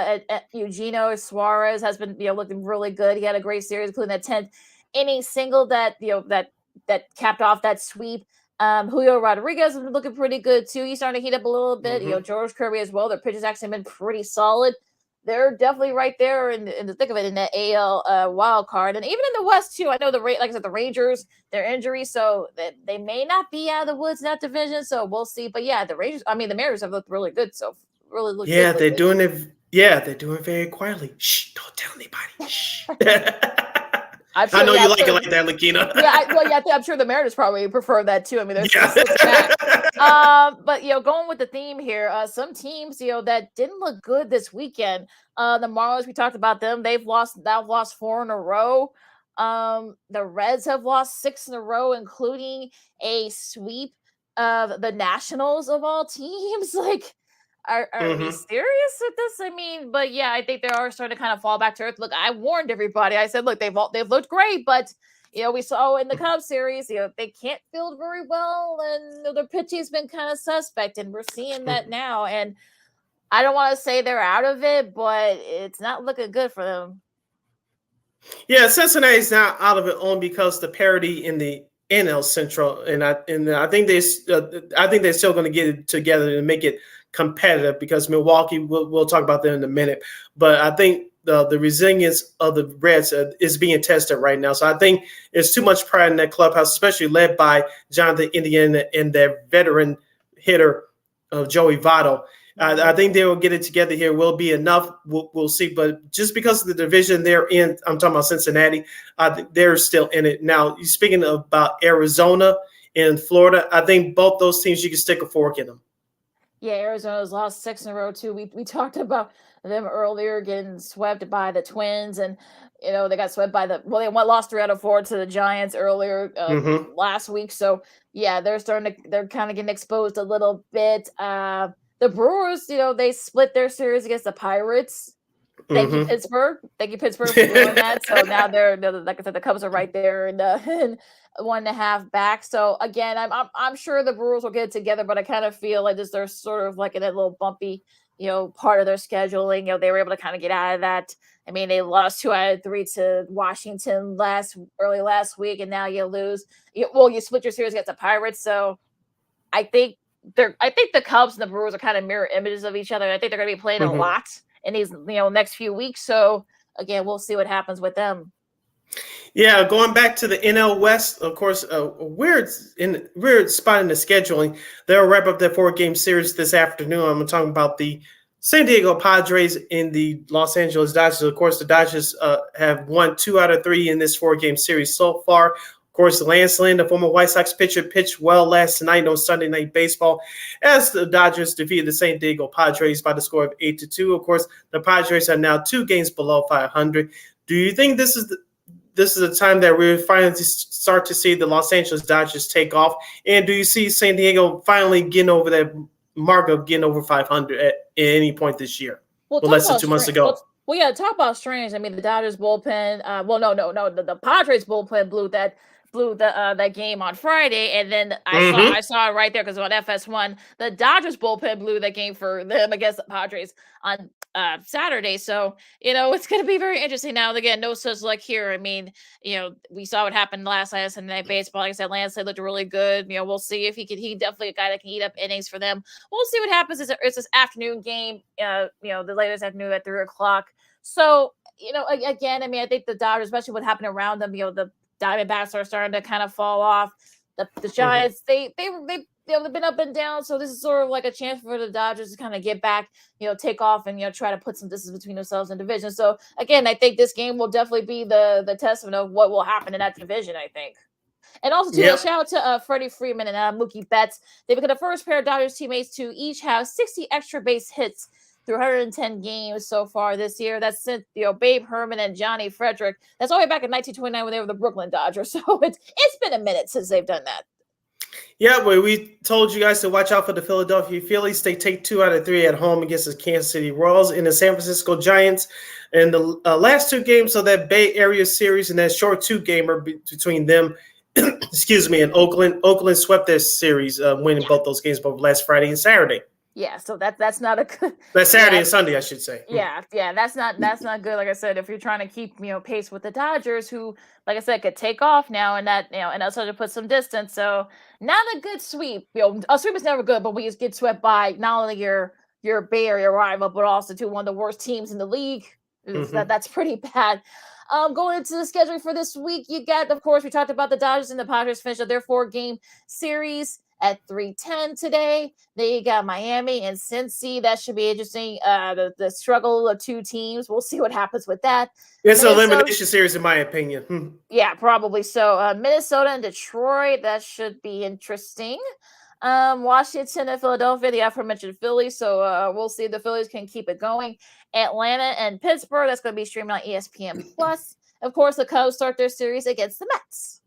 Eugenio Suarez has been looking really good. He had a great series, including that 10th inning single that capped off that sweep. Julio Rodriguez has been looking pretty good too. He's starting to heat up a little bit. Mm-hmm. George Kirby as well. Their pitches actually been pretty solid. They're definitely right there in the thick of it in that AL wild card, and even in the West too. I know like I said, the Rangers, their injuries, so they may not be out of the woods in that division. So we'll see. But yeah, the Rangers. I mean, the Mariners have looked really good. So really look Yeah, good they're lately. doing it. Yeah, they're doing it very quietly. Shh! Don't tell anybody. Shh. Sure, I know you like it like that, Lakina. I'm sure the Mariners probably prefer that too. I mean, they're 6 back. But going with the theme here, some teams that didn't look good this weekend. The Marlins, we talked about them. They've lost 4 in a row. The Reds have lost 6 in a row, including a sweep of the Nationals of all teams. Like, are we serious with this? I mean, but yeah, I think they are starting to kind of fall back to earth. Look, I warned everybody. I said, look, they've looked great, but we saw in the Cubs series, they can't field very well, and their pitching's been kind of suspect, and we're seeing that now. And I don't want to say they're out of it, but it's not looking good for them. Yeah, Cincinnati's not out of it only because the parity in the NL Central, and I think they're still going to get it together and make it competitive because Milwaukee. We'll talk about that in a minute, but I think the resilience of the Reds is being tested right now. So I think there's too much pride in that clubhouse, especially led by Jonathan Indiana and their veteran hitter Joey Votto. I think they will get it together here. Will be enough. We'll see. But just because of the division they're in, I'm talking about Cincinnati, they're still in it. Now, speaking about Arizona and Florida, I think both those teams, you can stick a fork in them. Yeah, Arizona's lost 6 in a row too. We talked about them earlier getting swept by the Twins, and they got swept by they lost 3 out of 4 to the Giants earlier last week. So yeah, they're kind of getting exposed a little bit. The Brewers, they split their series against the Pirates. Thank you, Pittsburgh. Thank you, Pittsburgh, for doing that. So now they're like I said, the Cubs are right there in 1.5 back. So again, I'm sure the Brewers will get it together, but I kind of feel like they're sort of like in a little bumpy, part of their scheduling. They were able to kind of get out of that. I mean, they lost 2 out of 3 to Washington early last week, and now you lose. You split your series against the Pirates. So I think the Cubs and the Brewers are kind of mirror images of each other. I think they're going to be playing a lot in these next few weeks. So again, we'll see what happens with them. Yeah, going back to the NL West, of course, a weird spot in the scheduling. They'll wrap up their 4-game series this afternoon. I'm talking about the San Diego Padres and the Los Angeles Dodgers. Of course, the Dodgers have won 2 out of 3 in this 4-game series so far. Of course, Lance Lynn, the former White Sox pitcher, pitched well last night on Sunday Night Baseball as the Dodgers defeated the San Diego Padres by the score of 8-2. Of course, the Padres are now 2 games below 500. Do you think this is a time that we're finally start to see the Los Angeles Dodgers take off? And do you see San Diego finally getting over that mark of getting over 500 at any point this year? Well, less than 2 months ago. Well, yeah, talk about strange. I mean, the Dodgers bullpen. The Padres bullpen blew that game on Friday, and then I saw it right there because on FS1, the Dodgers bullpen blew that game for them against the Padres on Saturday. So it's going to be very interesting. Now again, no such luck here. I mean, we saw what happened last night Sunday Night Baseball. Like I said, Lance looked really good. We'll see if he definitely a guy that can eat up innings for them. We'll see what happens. It's this afternoon game. The latest afternoon at 3:00. So again, I mean, I think the Dodgers, especially what happened around them, the Diamondbacks are starting to kind of fall off. The Giants, they've been up and down. So this is sort of like a chance for the Dodgers to kind of get back, take off and try to put some distance between themselves and division. So again, I think this game will definitely be the testament of what will happen in that division, I think. And also, too, a shout out to Freddie Freeman and Mookie Betts. They become the first pair of Dodgers teammates to each have 60 extra base hits through 110 games so far this year. That's since Babe Herman and Johnny Frederick. That's all the way back in 1929 when they were the Brooklyn Dodgers. So it's been a minute since they've done that. Yeah, well, we told you guys to watch out for the Philadelphia Phillies. They take 2 out of 3 at home against the Kansas City Royals and the San Francisco Giants. And the last 2 games of that Bay Area series and that short 2-gamer between them, excuse me, and Oakland. Oakland swept their series, winning both those games both last Friday and Saturday. Yeah, so that's not a good. That's Saturday and Sunday, I should say. Yeah, that's not good. Like I said, if you're trying to keep pace with the Dodgers, who, like I said, could take off now and that and also to put some distance. So not a good sweep. A sweep is never good, but we just get swept by not only your Bay Area rival, but also to one of the worst teams in the league. That's pretty bad. Going into the schedule for this week, you got, of course, we talked about the Dodgers and the Padres finish up their 4-game series at 3:10 today. Then you got Miami and Cincy. That should be interesting. The struggle of 2 teams. We'll see what happens with that. It's an elimination series, in my opinion. Yeah, probably so. Minnesota and Detroit. That should be interesting. Washington and Philadelphia, the aforementioned Phillies. So we'll see if the Phillies can keep it going. Atlanta and Pittsburgh. That's going to be streaming on ESPN Plus. Of course, the Cubs start their series against the Mets.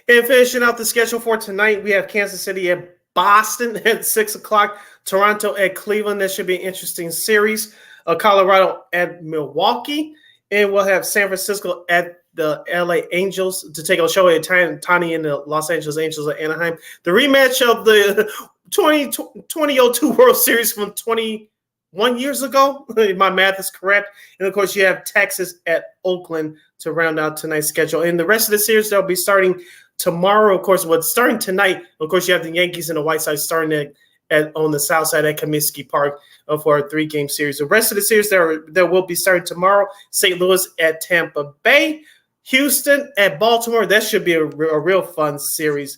And finishing out the schedule for tonight, we have Kansas City at Boston at 6 o'clock, Toronto at Cleveland. That should be an interesting series. Colorado at Milwaukee, and we'll have San Francisco at the LA Angels to take on Shohei Ohtani and the Los Angeles Angels at Anaheim. The rematch of the 2002 World Series from 21 years ago. My math is correct. And, of course, you have Texas at Oakland to round out tonight's schedule. And the rest of the series, they'll be starting tomorrow. Of course, starting tonight, of course, you have the Yankees and the White Sox starting on the south side at Comiskey Park for a 3-game series. The rest of the series, there will be starting tomorrow. St. Louis at Tampa Bay. Houston at Baltimore. That should be a real fun series.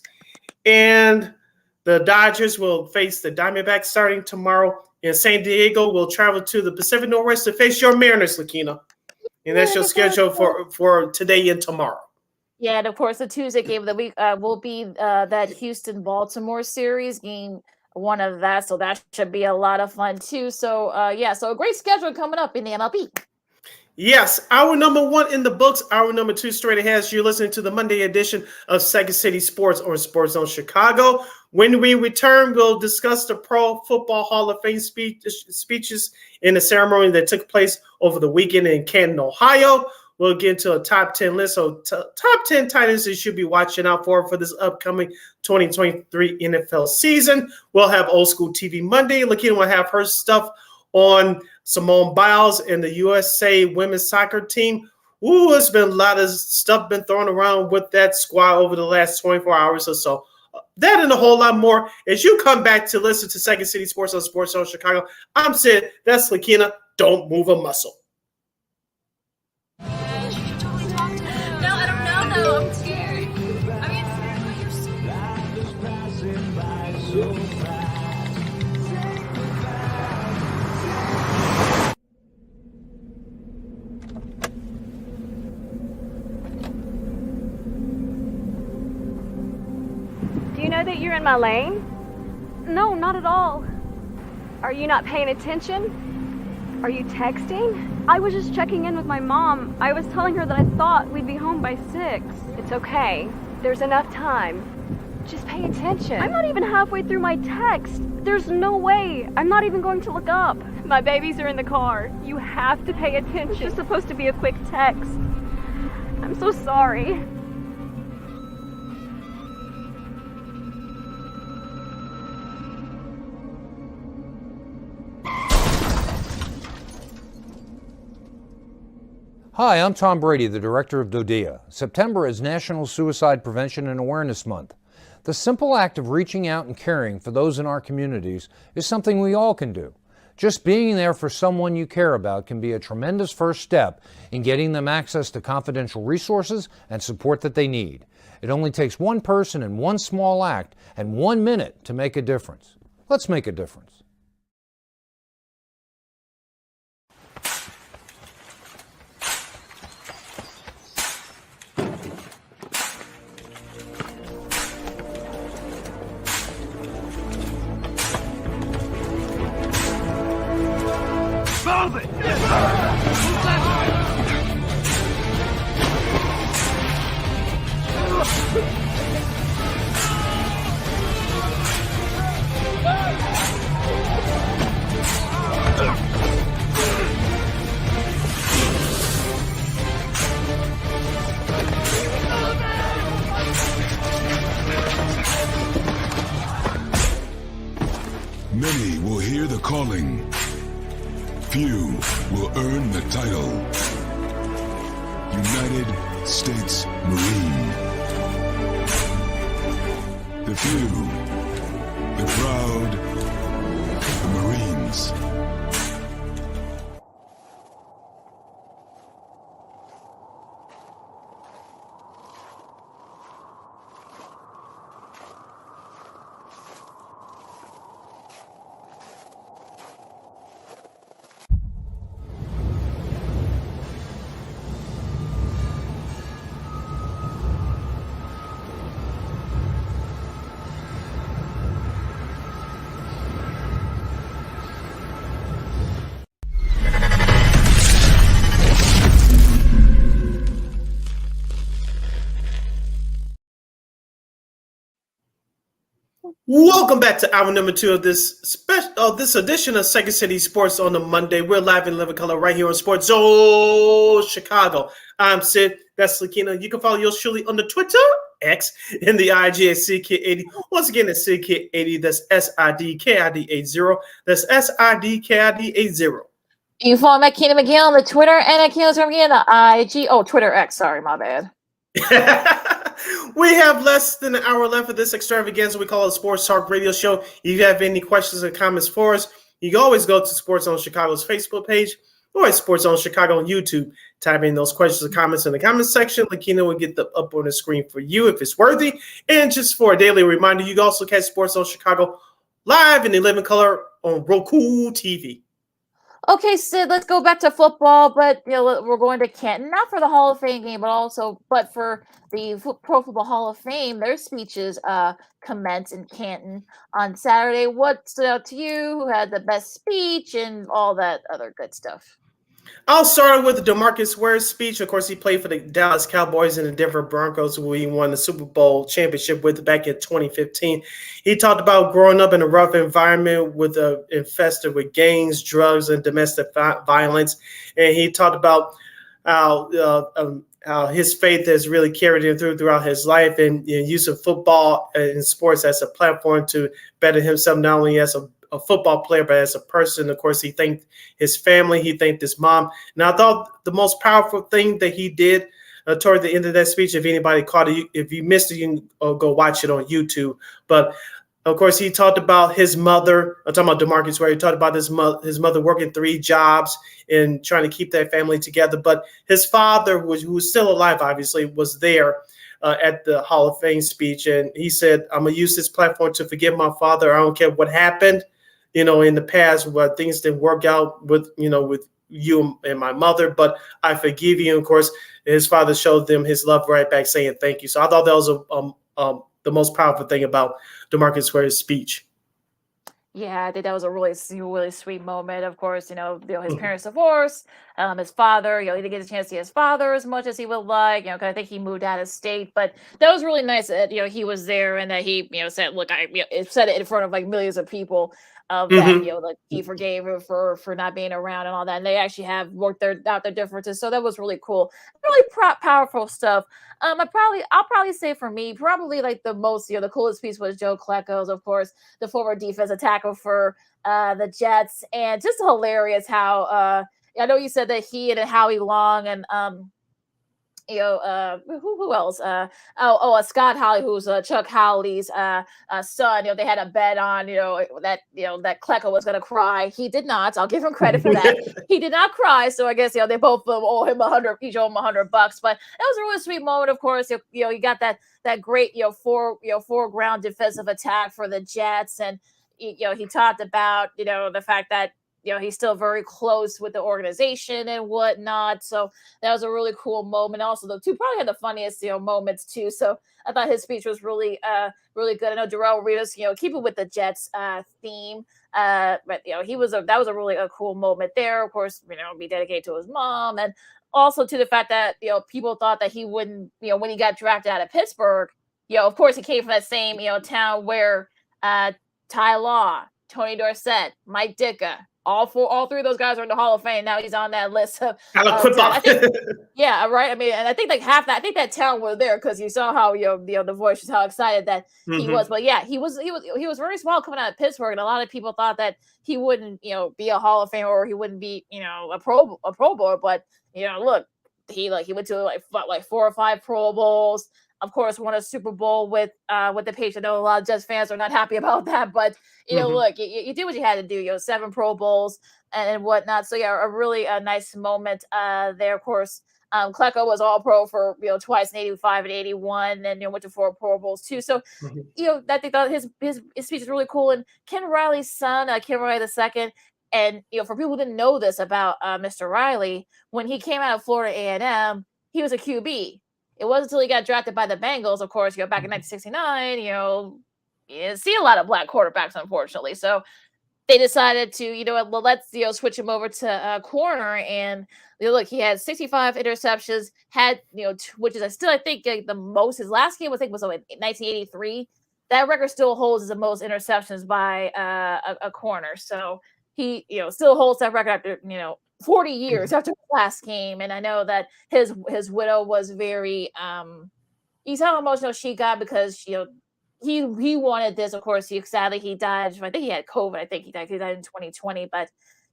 And the Dodgers will face the Diamondbacks starting tomorrow. And San Diego will travel to the Pacific Northwest to face your Mariners, Lakina. And that's your schedule for today and tomorrow. Yeah, and of course, the Tuesday game of the week will be that Houston-Baltimore series, game 1 of that. So that should be a lot of fun, too. So, so a great schedule coming up in the MLB. Yes, hour number 1 in the books, hour number 2 straight ahead. You're listening to the Monday edition of Second City Sports on Sports Zone Chicago. When we return, we'll discuss the Pro Football Hall of Fame speeches in the ceremony that took place over the weekend in Canton, Ohio. We'll get into a top 10 list. So top 10 tight ends you should be watching out for this upcoming 2023 NFL season. We'll have Old School TV Monday. Lakina will have her stuff on Simone Biles and the USA women's soccer team. Ooh, it's been a lot of stuff been thrown around with that squad over the last 24 hours or so. That and a whole lot more as you come back to listen to Second City Sports on Sports Zone Chicago. I'm Sid. That's Lakina. Don't move a muscle. No, I don't know, though. I'm scared. You're so Do you know that you're in my lane? No, not at all. Are you not paying attention? Are you texting? I was just checking in with my mom. I was telling her that I thought we'd be home by 6. It's okay. There's enough time. Just pay attention. I'm not even halfway through my text. There's no way. I'm not even going to look up. My babies are in the car. You have to pay attention. It's just supposed to be a quick text. I'm so sorry. Hi, I'm Tom Brady, the director of DODEA. September is National Suicide Prevention and Awareness Month. The simple act of reaching out and caring for those in our communities is something we all can do. Just being there for someone you care about can be a tremendous first step in getting them access to confidential resources and support that they need. It only takes one person and one small act and 1 minute to make a difference. Let's make a difference. Move it! will earn the title United States Marine. The few, the proud, the Marines. Welcome back to hour number 2 of this edition of Second City Sports on the Monday. We're live in living color right here on Sports Zone Chicago. I'm Sid. That's Lakina. You can follow yours truly on the Twitter, X, and the IG at SidKid80. Once again, it's SidKid80. That's SIDKID80. That's SIDKID80. You can follow me at Keenan McGill on the Twitter and at Keenan McGill on the IG. Oh, Twitter X. Sorry, my bad. We have less than an hour left of this extravaganza we call a Sports Talk Radio Show. If you have any questions or comments for us, you can always go to Sports Zone Chicago's Facebook page or at Sports Zone Chicago on YouTube. Type in those questions or comments in the comments section. Lakina will get them up on the screen for you if it's worthy. And just for a daily reminder, you can also catch Sports Zone Chicago live in the living color on Roku TV. Okay, Sid, let's go back to football, but we're going to Canton, not for the Hall of Fame game, but for the Pro Football Hall of Fame. Their speeches commence in Canton on Saturday. What stood out to you? Who had the best speech and all that other good stuff? I'll start with DeMarcus Ware's speech. Of course, he played for the Dallas Cowboys and the Denver Broncos, who he won the Super Bowl championship with back in 2015. He talked about growing up in a rough environment infested with gangs, drugs, and domestic violence. And he talked about how his faith has really carried him throughout his life, and use of football and sports as a platform to better himself, not only as a football player, but as a person. Of course, he thanked his family, he thanked his mom. And I thought the most powerful thing that he did toward the end of that speech, if anybody caught it, if you missed it, you can go watch it on YouTube. But of course, he talked about his mother. I'm talking about DeMarcus Ware. He talked about his mother working 3 jobs and trying to keep that family together. But his father, who was still alive, obviously, was there at the Hall of Fame speech. And he said, I'm going to use this platform to forgive my father. I don't care what happened, in the past where things didn't work out with you and my mother, but I forgive you. And of course, his father showed them his love right back, saying thank you. So I thought that was the most powerful thing about DeMarcus Ware's speech. Yeah, I think that was a really, really sweet moment. Of course, his parents divorced. His father, he didn't get a chance to see his father as much as he would like. Because I think he moved out of state. But that was really nice that he was there and that he said, "Look, I said it in front of like millions of people." That he forgave her for not being around and all that, and they actually have worked out their differences. So that was really cool, really powerful stuff. I'll probably say for me, probably like the most, the coolest piece was Joe Klecko's, of course, the former defensive tackle for the Jets, and just hilarious how I know you said that he and Howie Long and who else? Scott Howley, who's Chuck Howley's son. They had a bet on that Klecko was gonna cry. He did not. I'll give him credit for that. He did not cry. So I guess they both owe him each owe him $100. But that was a really sweet moment. Of course, you got that great foreground defensive attack for the Jets, and he talked about the fact that he's still very close with the organization and whatnot. So that was a really cool moment. Also, the two probably had the funniest, moments too. So I thought his speech was really, really good. I know Darrell Reeves, keep it with the Jets theme. But that was a really cool moment there. Of course, be dedicated to his mom, and also to the fact that people thought that he wouldn't, when he got drafted out of Pittsburgh, of course he came from that same town where Ty Law, Tony Dorsett, Mike Ditka, all three of those guys are in the Hall of Fame. Now he's on that list of I think, yeah, right. I mean, and I think like half that, I think that town was there because you saw how the voice was how excited that he was. But yeah, he was very small coming out of Pittsburgh, and a lot of people thought that he wouldn't be a Hall of Famer or he wouldn't be a Pro Bowler. But look, he went to like 4 or 5 Pro Bowls. Of course, won a Super Bowl with the Patriots. I know a lot of Jets fans are not happy about that, but look, you did what you had to do. 7 Pro Bowls and whatnot. So yeah, a really nice moment there. Of course, Klecko was All Pro for twice in '85 and '81, and went to 4 Pro Bowls too. So I think that his speech is really cool. And Ken Riley's son, Ken Riley II. And for people who didn't know this about Mr. Riley, when he came out of Florida A&M, he was a QB. It wasn't until he got drafted by the Bengals, of course, back in 1969, you didn't see a lot of black quarterbacks, unfortunately. So they decided to, well, let's, switch him over to corner. And look, he had 65 interceptions, had, which is still, I think, the most. His last game, I think, was in 1983. That record still holds as the most interceptions by a corner. So he, still holds that record after, 40 years after the last game. And I know that his widow was very he's how emotional she got because he wanted this. Of course, sadly he died. I think he had COVID. I think he died in 2020. But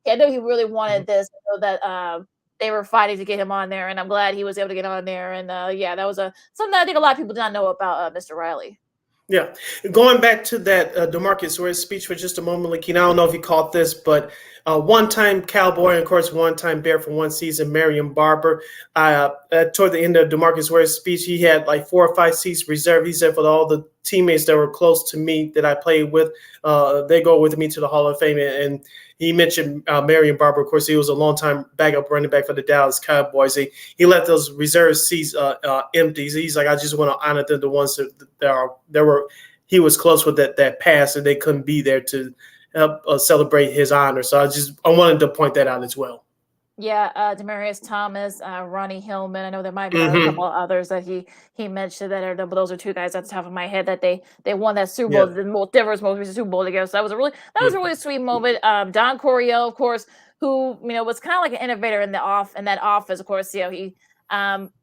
I know he really wanted this, so that they were fighting to get him on there, and I'm glad he was able to get on there. And that was something I think a lot of people did not know about Mr. Riley. Yeah, going back to that DeMarcus Ware's speech for just a moment, like, I don't know if you caught this, but one-time Cowboy and, of course, one-time Bear for one season, Marion Barber. Toward the end of DeMarcus Ware's speech, he had like 4 or 5 seats reserved. He said for all the teammates that were close to me that I played with, they go with me to the Hall of Fame. And he mentioned Marion Barber. Of course, he was a long-time backup running back for the Dallas Cowboys. He left those reserve seats empty. So he's like, I just want to honor the ones that were. He was close with that pass, and they couldn't be there to help celebrate his honor. So I wanted to point that out as well. Yeah, Demaryius Thomas, Ronnie Hillman. I know there might be a couple of others that he mentioned that are, but those are 2 guys at the top of my head that they won that Super Bowl, the Denver's most recent Super Bowl together. So that was a really sweet moment. Don Coryell, of course, who was kind of like an innovator in that office. Of course, he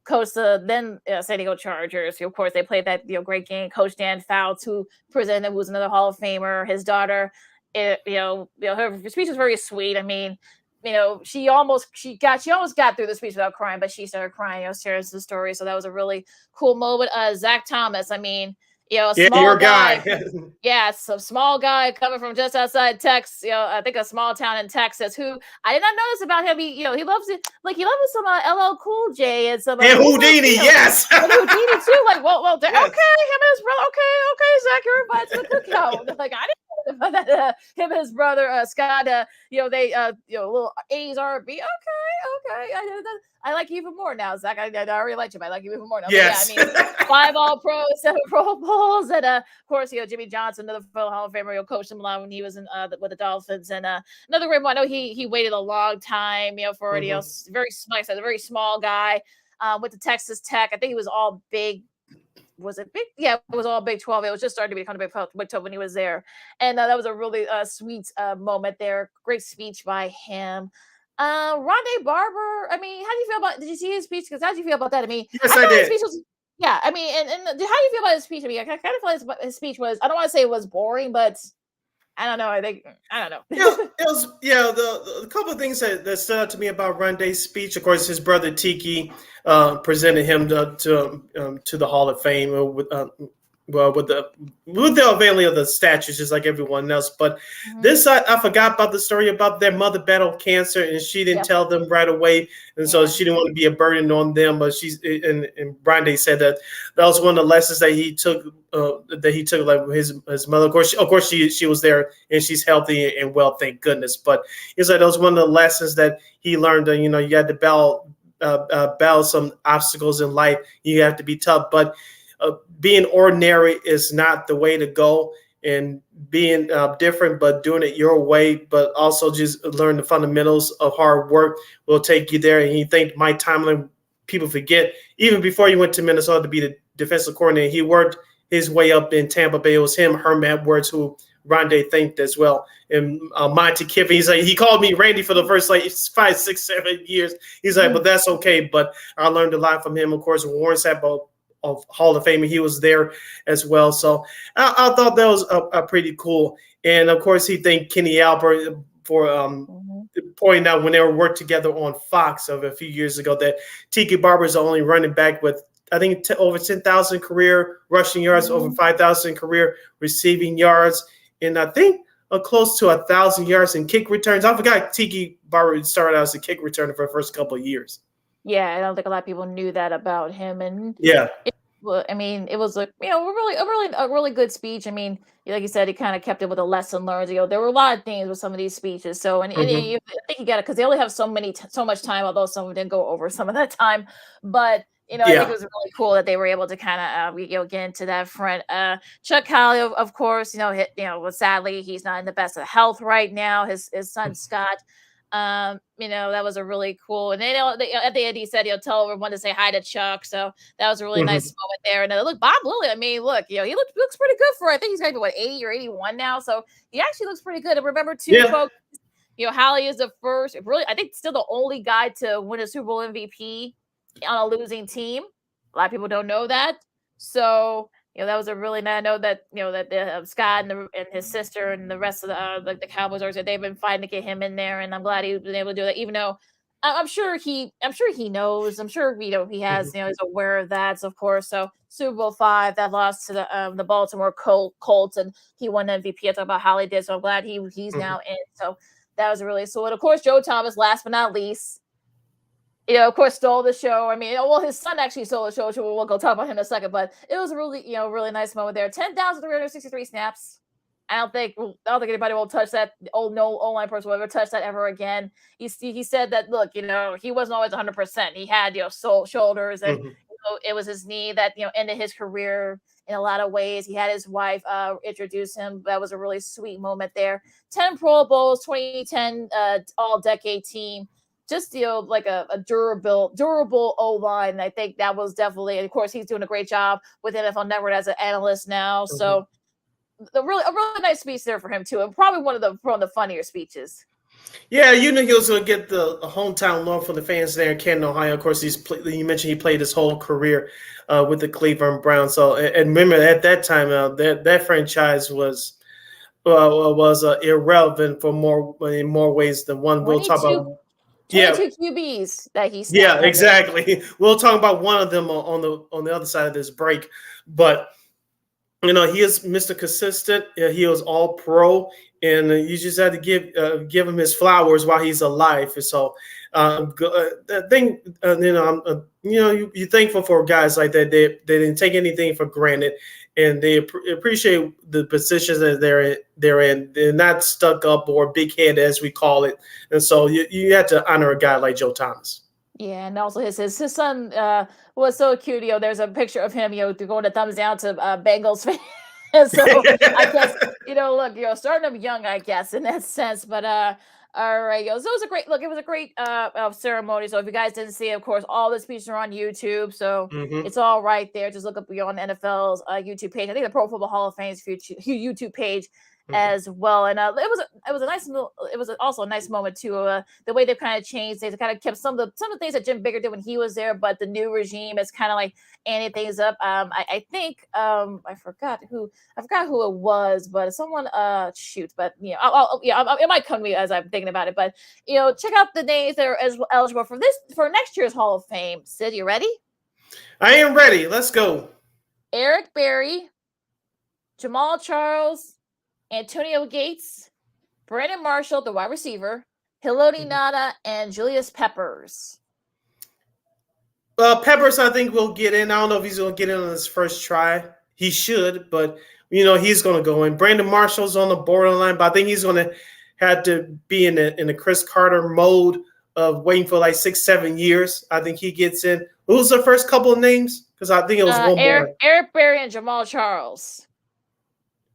coached the then San Diego Chargers. Of course, they played that great game. Coach Dan Fouts, who presented, who was another Hall of Famer. His daughter, her speech was very sweet. I mean, she almost got through the speech without crying, but she started crying, sharing the story. So that was a really cool moment. Zach Thomas, I mean, a small guy. Yeah, so small guy coming from just outside Texas, I think a small town in Texas, who I did not notice about him. He loves it. Like, he loves some LL Cool J and some Houdini, yes. And Houdini too. Like, well, yes. Okay, him and his brother. Okay, Zach, you're invited to the cookout. Like, I didn't know that him and his brother Scott, they little 80s R&B. Okay, I like you even more now, Zach. I already liked him. I like you even more now. Yes. But yeah, I mean, 5 All-Pros, 7 Pro Bowls, and of course, Jimmy Johnson, another Hall of Famer, coached him a lot when he was in with the Dolphins. And another great one. I know he waited a long time, for very like I said, a very small guy. Went to Texas Tech. I think he was all big. Was it big? Yeah, it was all Big 12. It was just starting to become a Big 12 when he was there. And that was a really sweet moment there. Great speech by him. Rondé Barber, I mean, how do you feel about, did you see his speech? Because how did you feel about that? I mean, yes, I did. His speech was, yeah, I mean, and how do you feel about his speech? I mean, I kind of feel like his speech was, I don't want to say it was boring, but I don't know. I don't know. It was, the couple of things that stood out to me about Rondé's speech. Of course, his brother Tiki presented him to the Hall of Fame with the unveiling of the statues, just like everyone else. But this, I forgot about the story about their mother battled cancer, and she didn't tell them right away, and so she didn't want to be a burden on them. But and Rondé said that was one of the lessons that he took. Like his mother. Of course, she was there, and she's healthy and well, thank goodness. But he said that was one of the lessons that he learned. That you had to battle some obstacles in life. You have to be tough, but being ordinary is not the way to go, and being different, but doing it your way, but also just learn the fundamentals of hard work will take you there. And he thanked Mike Tomlin. People forget, even before he went to Minnesota to be the defensive coordinator, he worked his way up in Tampa Bay. It was him, Herm Edwards, who Rondé thanked as well. And Monty Kiffin, he's like, he called me Randy for the first like 5, 6, 7 years. He's like, but that's okay. But I learned a lot from him. Of course, Warren Sapp of Hall of Fame, he was there as well. So I thought that was a pretty cool. And of course, he thanked Kenny Albert for pointing out when they were worked together on Fox of a few years ago that Tiki Barber is the only running back with, I think, over 10,000 career rushing yards, over 5,000 career receiving yards, and I think close to 1,000 yards in kick returns. I forgot Tiki Barber started out as a kick returner for the first couple of years. Yeah, I don't think a lot of people knew that about him, and yeah. Well, I mean, it was a really good speech. I mean, like you said, he kind of kept it with a lesson learned. There were a lot of things with some of these speeches. So, and I think you got it because they only have so much time. Although some of them didn't go over some of that time, but I think it was really cool that they were able to kind of get into that front. Chuck Howley, of course, sadly he's not in the best of health right now. His son Scott. That was a really cool, and at the end he said he'll tell everyone to say hi to Chuck. So that was a really nice moment there. And look, Bob Lilly. I mean, look, he looks pretty good for. I think he's got to be 80 or 81 now. So he actually looks pretty good. And remember too, folks, Howley is the first, really, I think still the only guy to win a Super Bowl MVP on a losing team. A lot of people don't know that. So that was a really nice. I know that that Scott and his sister and the rest of the Cowboys are they've been fighting to get him in there, and I'm glad he's been able to do that. Even though I'm sure he knows. I'm sure he has he's aware of that. So of course, so Super Bowl 5 that lost to the Baltimore Colts, and he won MVP. I talk about how he did. So I'm glad he's now in. So that was really so. And of course, Joe Thomas, last but not least. Of course, stole the show. I mean, his son actually stole the show, which we'll go talk about him in a second. But it was a really, really nice moment there. 10,363 snaps. I don't think anybody will touch that. No O-line person will ever touch that ever again. He said that, look, he wasn't always 100%. He had, shoulders, and it was his knee that, ended his career in a lot of ways. He had his wife introduce him. That was a really sweet moment there. 10 Pro Bowls, 2010 all-decade team. Just like a durable O-line. I think that was definitely, and of course, he's doing a great job with NFL Network as an analyst now. So, a really nice speech there for him too, and probably one of the funnier speeches. Yeah, he was going to get the hometown love for the fans there in Canton, Ohio. Of course, you mentioned he played his whole career with the Cleveland Browns. So, and remember at that time, that franchise was irrelevant in more ways than one. We'll talk about. 22 QBs that he snapped. Yeah, exactly. We'll talk about one of them on the other side of this break. But he is Mr. Consistent. He was all pro, and you just had to give him his flowers while he's alive. And so, the thing, you're thankful for guys like that. They didn't take anything for granted, and they appreciate the positions that they're in. They're not stuck up or big head as we call it. And so you have to honor a guy like Joe Thomas. Yeah, and also his son was so cute. There's a picture of him, going to thumbs down to Bengals fans. So I guess look, starting them young, I guess, in that sense. But all right, so it was a great look. It was a great ceremony. So if you guys didn't see it, of course, all the speeches are on YouTube. So it's all right there. Just look up on NFL's YouTube page. I think the Pro Football Hall of Fame's YouTube page as well. And it was also a nice moment too. The way they've kind of changed, they kind of kept some of the things that Jim Baker did when he was there, but the new regime is kind of like amping things up. I think I forgot who it was, but someone but it might come to me as I'm thinking about it. But check out the names that are eligible for next year's Hall of Fame. Sid, you ready? I am ready. Let's go. Eric Berry, Jamal Charles, Antonio Gates, Brandon Marshall, the wide receiver, Haloti Ngata, and Julius Peppers. Peppers, I think, will get in. I don't know if he's going to get in on his first try. He should, but, he's going to go in. Brandon Marshall's on the borderline, but I think he's going to have to be in the Chris Carter mode of waiting for like 6-7 years. I think he gets in. Who was the first couple of names? Because I think it was one more. Eric Berry and Jamal Charles.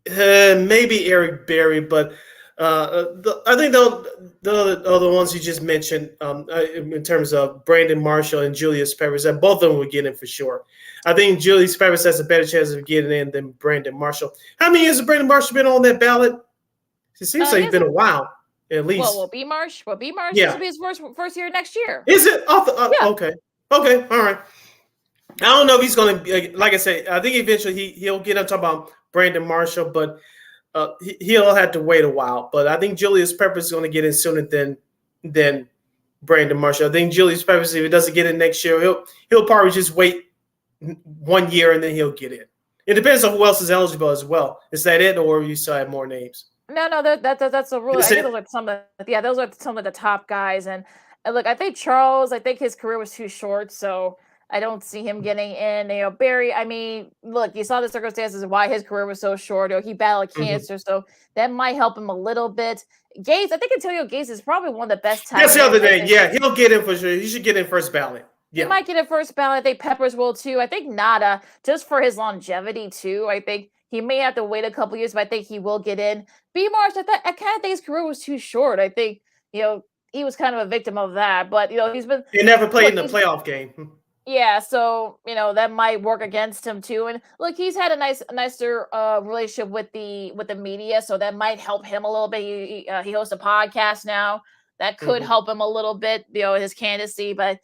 Maybe Eric Berry, but I think the other ones you just mentioned, in terms of Brandon Marshall and Julius Peppers, that both of them would get in for sure. I think Julius Peppers has a better chance of getting in than Brandon Marshall. How many years has Brandon Marshall been on that ballot? It seems like it's been a while, at least. Well, B Marsh. Yeah. This will be his first year next year. Is it? Yeah. Okay, all right. I don't know if he's going to, like I said, I think eventually he'll get up talking about Brandon Marshall, but he'll have to wait a while. But I think Julius Peppers is going to get in sooner than Brandon Marshall. I think Julius Peppers, if he doesn't get in next year, he'll probably just wait 1 year and then he'll get in. It depends on who else is eligible as well. Is that it, or you still have more names? No, that's a rule. I think those are those are some of the top guys. And look, I think Charles, his career was too short, so I don't see him getting in. Barry, I mean, look, you saw the circumstances of why his career was so short. He battled cancer, so that might help him a little bit. Gates, I think Antonio Gates is probably one of the best tight ends. That's the other name. Yeah, he'll get in for sure. He should get in first ballot. Yeah. He might get a first ballot. I think Peppers will too. I think Nada, just for his longevity too. I think he may have to wait a couple years, but I think he will get in. B. Marsh, I kind of think his career was too short. I think, he was kind of a victim of that. But, he never played in the playoff game. Yeah, so, that might work against him too. And look, he's had a nicer relationship with the media, so that might help him a little bit. He hosts a podcast now. That could help him a little bit, his candidacy. But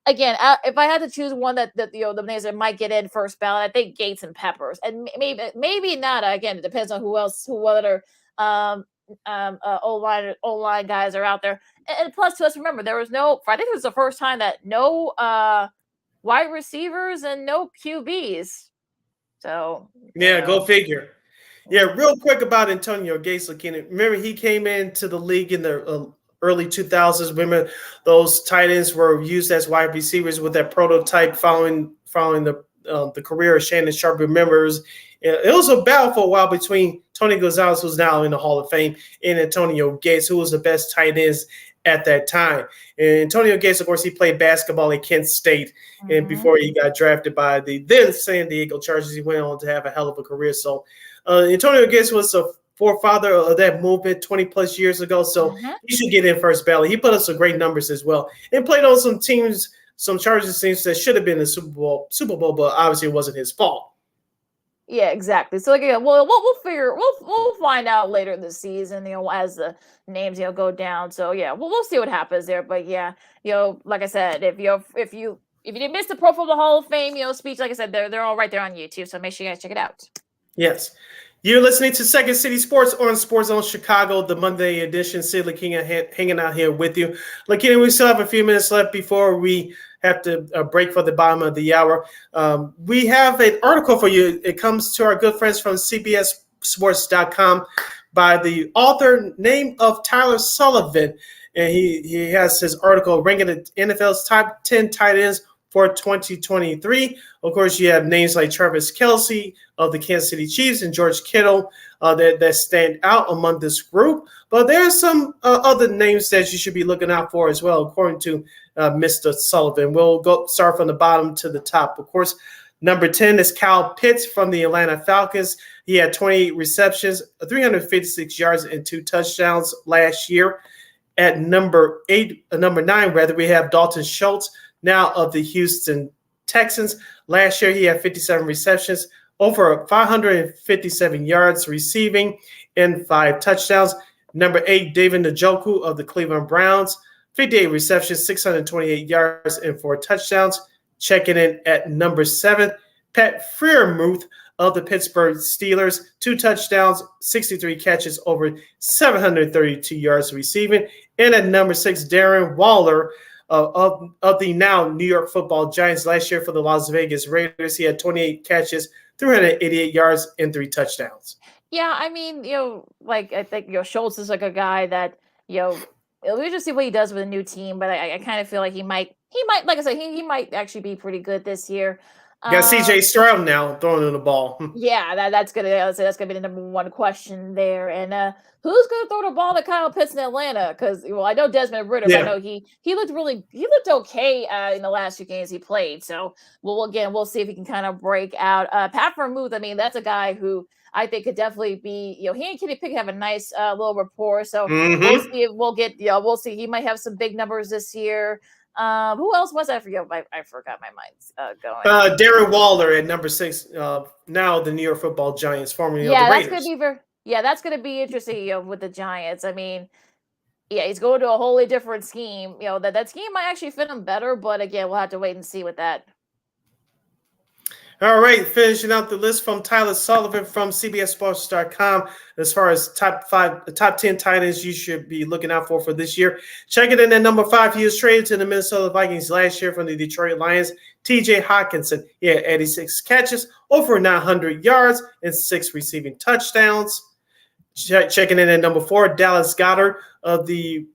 again, if I had to choose one that the names that might get in first ballot, I think Gates and Peppers, and maybe Nada. Again, it depends on who other O-line guys are out there. And plus, let's remember, I think it was the first time that no wide receivers and no QBs. So yeah, go figure. Yeah, real quick about Antonio Gates. Remember, he came into the league in the early 2000s. Remember, those tight ends were used as wide receivers with that prototype following the career of Shannon Sharpe. Remembers, it was a battle for a while between Tony Gonzalez, who's now in the Hall of Fame, and Antonio Gates, who was the best tight ends at that time. And Antonio Gates, of course, he played basketball at Kent State, and before he got drafted by the then San Diego Chargers, he went on to have a hell of a career. So Antonio Gates was a forefather of that movement 20 plus years ago, so he should get in first ballot. He put up some great numbers as well, and played on some teams, some Chargers teams that should have been in the Super Bowl, but obviously it wasn't his fault. Yeah, exactly. So again, we'll find out later this season, as the names go down. So yeah, we'll see what happens there. But yeah, like I said, if you didn't miss the Pro Football Hall of Fame speech, like I said, they're all right there on YouTube. So make sure you guys check it out. Yes. You're listening to Second City Sports on Sports Zone Chicago, the Monday edition. Sid Lakinga hanging out here with you. Lakinga, we still have a few minutes left before we have to break for the bottom of the hour. We have an article for you. It comes to our good friends from CBSSports.com by the author name of Tyler Sullivan. And he has his article ranking the NFL's top 10 tight ends for 2023. Of course, you have names like Travis Kelce of the Kansas City Chiefs and George Kittle that stand out among this group. But there are some other names that you should be looking out for as well, according to Mr. Sullivan. We'll start from the bottom to the top. Of course, number 10 is Kyle Pitts from the Atlanta Falcons. He had 28 receptions, 356 yards, and 2 touchdowns last year. At number 9, we have Dalton Schultz, now of the Houston Texans. Last year, he had 57 receptions, over 557 yards receiving, and 5 touchdowns. Number 8, David Njoku of the Cleveland Browns, 58 receptions, 628 yards, and 4 touchdowns. Checking in at number 7, Pat Freiermuth of the Pittsburgh Steelers, 2 touchdowns, 63 catches, over 732 yards receiving. And at number 6, Darren Waller of the now New York Football Giants. Last year for the Las Vegas Raiders, he had 28 catches, 388 yards, and 3 touchdowns. Yeah, I mean, I think Schultz is like a guy that we just see what he does with a new team, but I kind of feel like he might, like I said, he might actually be pretty good this year. You got CJ Stroud now throwing in the ball. Yeah, that's gonna be the number one question there. And who's gonna throw the ball to Kyle Pitts in Atlanta? Because I know Desmond Ridder. Yeah. I know he looked okay in the last 2 games he played. So we'll see if he can kind of break out. Pat Freiermuth, I mean, that's a guy who I think could definitely be, he and Kenny Pickett have a nice little rapport. So Mm-hmm. we'll see if we'll get, we'll see. He might have some big numbers this year. Who else was I forget? I forgot my mind's going. Darren Waller at number 6. Now the New York Football Giants, formerly of the Raiders. That's gonna be interesting. With the Giants, I mean, yeah, he's going to a wholly different scheme. That scheme might actually fit him better, but again, we'll have to wait and see with that. All right, finishing out the list from Tyler Sullivan from CBSSports.com. As far as top 10 tight ends you should be looking out for this year. Checking in at number 5, he was traded to the Minnesota Vikings last year from the Detroit Lions. T.J. Hawkinson, he had 86 catches, over 900 yards, and 6 receiving touchdowns. Checking in at number 4, Dallas Goedert of the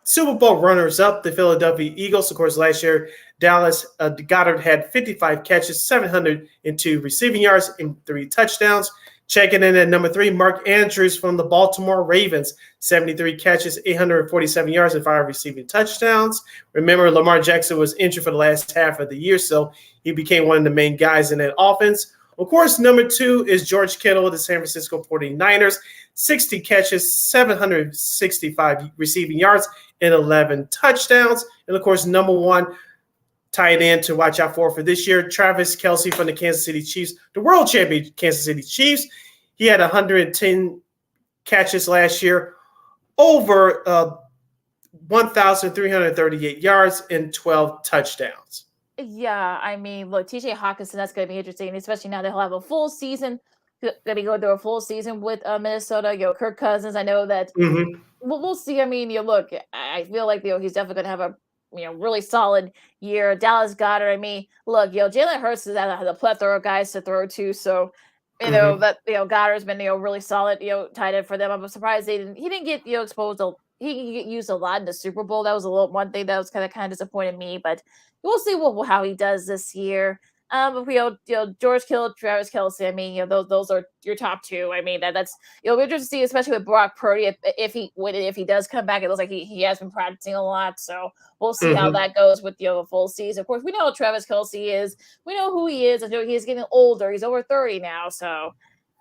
Super Bowl runners-up, the Philadelphia Eagles. Of course, last year, Dallas Goedert had 55 catches, 702 receiving yards, and 3 touchdowns. Checking in at number 3, Mark Andrews from the Baltimore Ravens, 73 catches, 847 yards, and 5 receiving touchdowns. Remember, Lamar Jackson was injured for the last half of the year, so he became one of the main guys in that offense. Of course, number 2 is George Kittle of the San Francisco 49ers, 60 catches, 765 receiving yards, and 11 touchdowns. And, of course, number 1 tight end to watch out for this year, Travis Kelce from the Kansas City Chiefs, the world champion Kansas City Chiefs. He had 110 catches last year, over 1,338 yards, and 12 touchdowns. Yeah, I mean, look, T.J. Hawkinson, that's going to be interesting, especially now that he'll have a full season. Going to be going through a full season with Minnesota. Kirk Cousins, I know that we'll see. I mean, look, I feel like he's definitely going to have a really solid year. Dallas Goedert, I mean, look, Jalen Hurts has a plethora of guys to throw to, so that Goddard's been really solid tight end for them. I'm surprised he didn't get exposed. He can get used a lot in the Super Bowl. That was one thing that was kind of disappointed me, but we'll see how he does this year. George Kittle, Travis Kelce. I mean, those are your top 2. I mean, that's we're interested to see, especially with Brock Purdy, if he does come back. It looks like he has been practicing a lot, so we'll see how that goes with a full season. Of course, we know how Travis Kelce is. We know who he is. I know he's getting older. He's over 30 now, so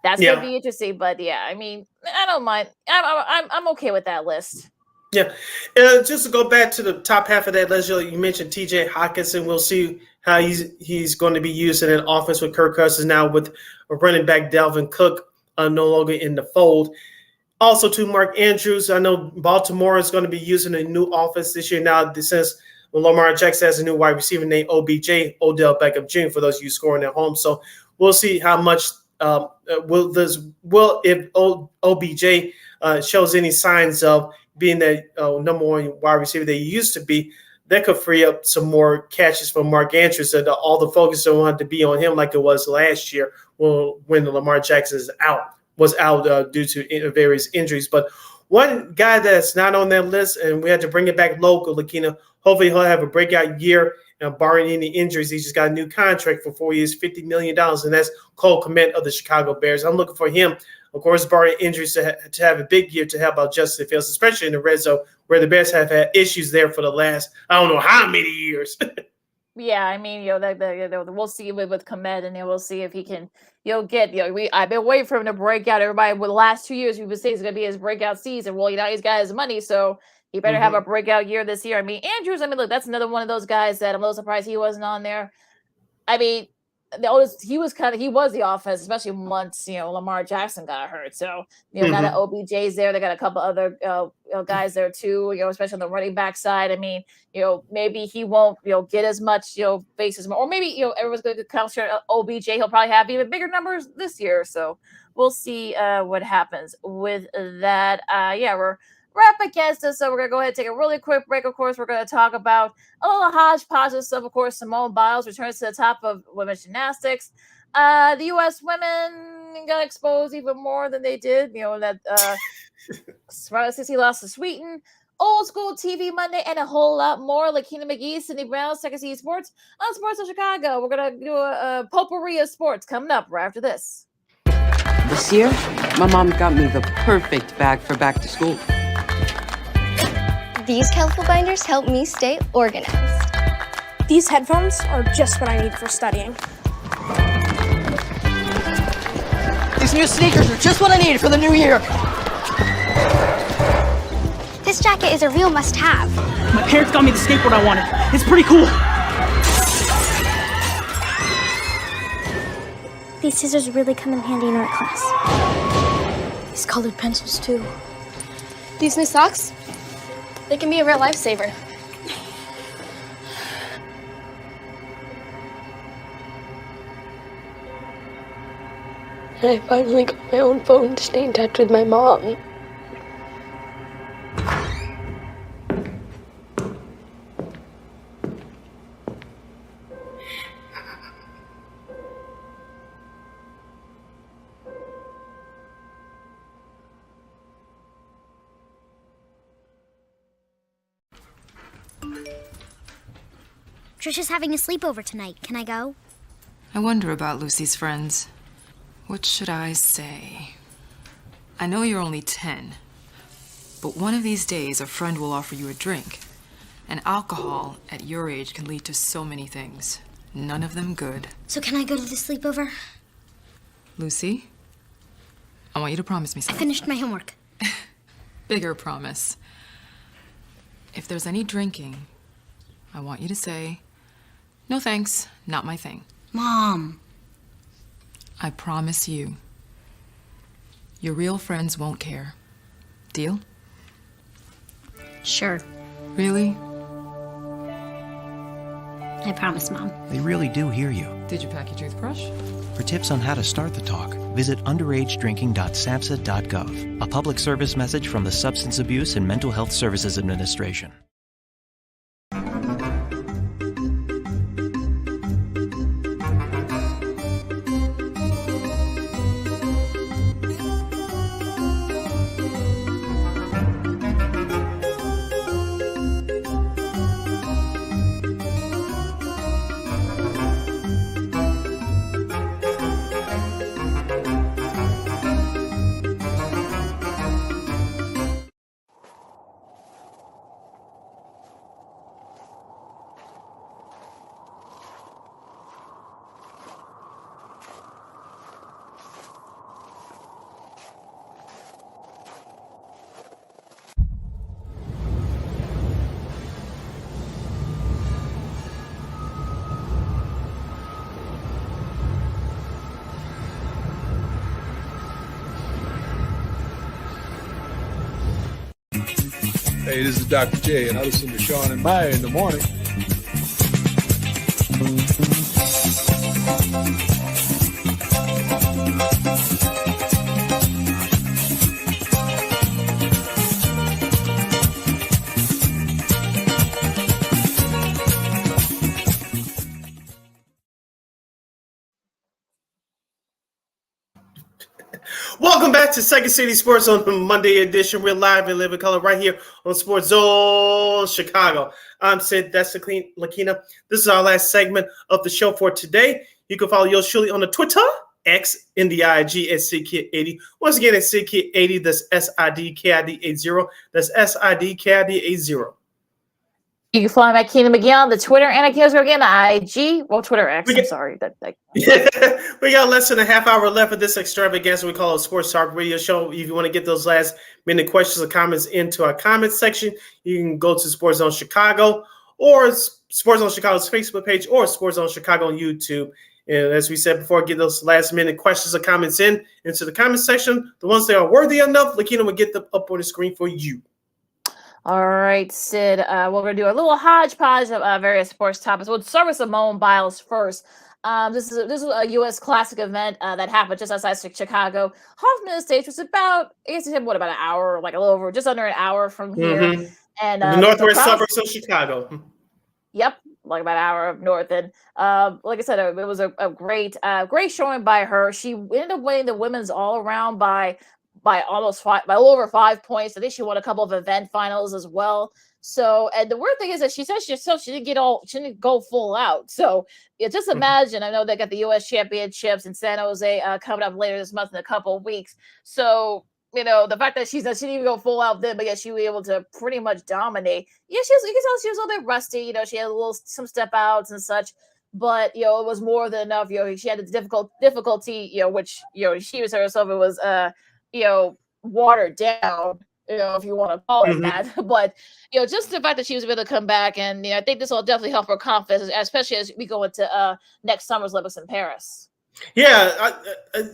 that's gonna be interesting. But yeah, I mean, I don't mind. I'm okay with that list. Yeah. Just to go back to the top half of that list, you mentioned T.J. Hawkinson. We'll see how he's going to be used in an offense with Kirk Cousins now, with running back Dalvin Cook no longer in the fold. Also, to Mark Andrews, I know Baltimore is going to be using a new offense this year now, since Lamar Jackson has a new wide receiver named OBJ, Odell Beckham Jr., for those of you scoring at home. So we'll see how much if OBJ shows any signs of being the number 1 wide receiver they used to be. That could free up some more catches for Mark Andrews, so that all the focus don't want to be on him like it was last year when Lamar Jackson was out due to various injuries. But one guy that's not on that list, and we had to bring it back local, Lakina, hopefully he'll have a breakout year, barring any injuries. He just got a new contract for 4 years, $50 million, and that's Cole Kmet of the Chicago Bears. I'm looking for him, of course, barring injuries, to have a big year to help out Justin Fields, especially in the red zone, where the Bears have had issues there for the last, I don't know how many years. Yeah, I mean, we'll see with Kmet, and then we'll see if he can, get, I've been waiting for him to break out. Everybody, with the last 2 years, we've been saying it's going to be his breakout season. Well, he's got his money, so he better have a breakout year this year. I mean, Andrews, look, that's another one of those guys that I'm a little surprised he wasn't on there. I mean, he was the offense, especially once Lamar Jackson got hurt. So now that OBJ's there, they got a couple other guys there too. Especially on the running back side. I mean, maybe he won't get as much bases, or maybe everyone's going to count OBJ. He'll probably have even bigger numbers this year. So we'll see what happens with that. We're up against us, so we're going to go ahead and take a really quick break. Of course, we're going to talk about a little hodgepodge of stuff. Of course, Simone Biles returns to the top of women's gymnastics. The U.S. women got exposed even more than they did. That Sissy lost to Sweden. Old school TV Monday and a whole lot more. Lakina McGee, Sydney Brown, Second City Sports on Sports of Chicago. We're going to do a potpourri of sports coming up right after this. This year, my mom got me the perfect bag for back to school. These colorful binders help me stay organized. These headphones are just what I need for studying. These new sneakers are just what I need for the new year. This jacket is a real must-have. My parents got me the skateboard I wanted. It's pretty cool. These scissors really come in handy in art class. These colored pencils, too. These new socks, they can be a real lifesaver. And I finally got my own phone to stay in touch with my mom. Trisha's having a sleepover tonight. Can I go? I wonder about Lucy's friends. What should I say? I know you're only 10, but one of these days a friend will offer you a drink. And alcohol at your age can lead to so many things. None of them good. So can I go to the sleepover? Lucy, I want you to promise me I something. finished my homework. Bigger promise. If there's any drinking, I want you to say, "No thanks, not my thing." Mom. I promise you, your real friends won't care. Deal? Sure. Really? I promise, Mom. They really do hear you. Did you pack your toothbrush? For tips on how to start the talk, visit underagedrinking.samhsa.gov, a public service message from the Substance Abuse and Mental Health Services Administration. Hey, this is Dr. J, and I listen to Sean and Maya in the morning. Welcome back to Second City Sports on the Monday edition. We're live and live in color right here on Sports Zone Chicago. I'm Sid. That's Lakina. This is our last segment of the show for today. You can follow yours truly on the Twitter, X, in the IG at SidKid80. Once again, at SidKid80. That's SIDKID80. That's SIDKID80. You can follow me at Keenan McGee on the Twitter and at Keenan again the IG. Well, Twitter X. I'm sorry. We got less than a half hour left of this extravaganza we call a Sports Talk Radio Show. If you want to get those last minute questions or comments into our comments section, you can go to Sports Zone Chicago or Sports Zone Chicago's Facebook page or Sports Zone Chicago on YouTube. And as we said before, get those last minute questions or comments into the comment section. The ones that are worthy enough, Lakina will get them up on the screen for you. All right, Sid. We're going to do a little hodgepodge of various sports topics. We'll start with Simone Biles first. This is a U.S. Classic event that happened just outside Chicago. Hoffman Estates was about, I guess, about an hour, like a little over, just under an hour from here. Mm-hmm. And the northwest suburbs of Chicago. Yep, like about an hour up north. And like I said, it was a great showing by her. She ended up winning the women's all around by almost by a little over 5 points. I think she won a couple of event finals as well. So, and the weird thing is that she said she didn't go full out. So just imagine, I know they got the U.S. championships in San Jose coming up later this month in a couple of weeks. So, the fact that she didn't even go full out then, but yet she was able to pretty much dominate. Yeah, you can tell she was a little bit rusty. She had some step outs and such. but it was more than enough. She had the difficulty, which she was herself. It was watered down. If you want to call it that, but just the fact that she was able to come back, and I think this will definitely help her confidence, especially as we go into next summer's Olympics in Paris. Yeah,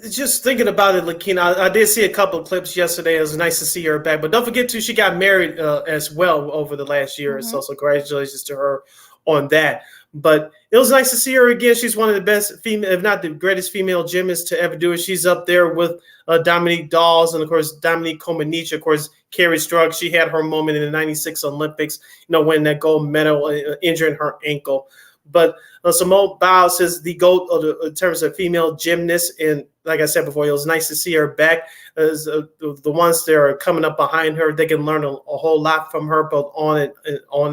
just thinking about it, Lakina, I did see a couple of clips yesterday. It was nice to see her back, but don't forget too, she got married as well over the last year or so. So congratulations to her on that. But it was nice to see her again. She's one of the best female, if not the greatest female gymnast to ever do it. She's up there with Dominique Dawes and, of course, Dominique Comaneci, of course, Carrie Strug. She had her moment in the 96 Olympics, winning that gold medal, injuring her ankle. But Simone Biles is the GOAT in terms of female gymnasts. And like I said before, it was nice to see her back. As the ones that are coming up behind her, they can learn a whole lot from her, both on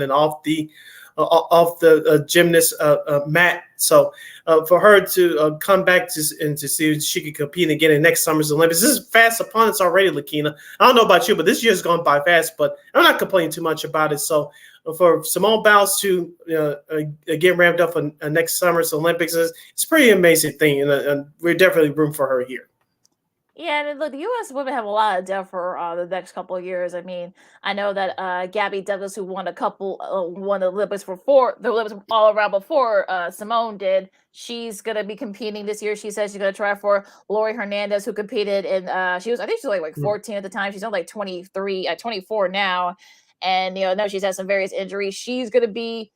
and off the gymnast mat. So for her to come back and to see if she could compete again in next summer's Olympics. This is fast upon us already, Lakina. I don't know about you, but this year's gone by fast, but I'm not complaining too much about it. So for Simone Biles to get ramped up for next summer's Olympics, it's a pretty amazing thing, and we're definitely room for her here. Yeah, and look, the U.S. women have a lot of depth for the next couple of years. I mean, I know that Gabby Douglas, who won the Olympics all around before Simone did, she's gonna be competing this year. She says she's gonna try for Lori Hernandez, who competed in. I think she was like 14 at the time. She's only like 23, 24 now, and now she's had some various injuries. She's gonna be,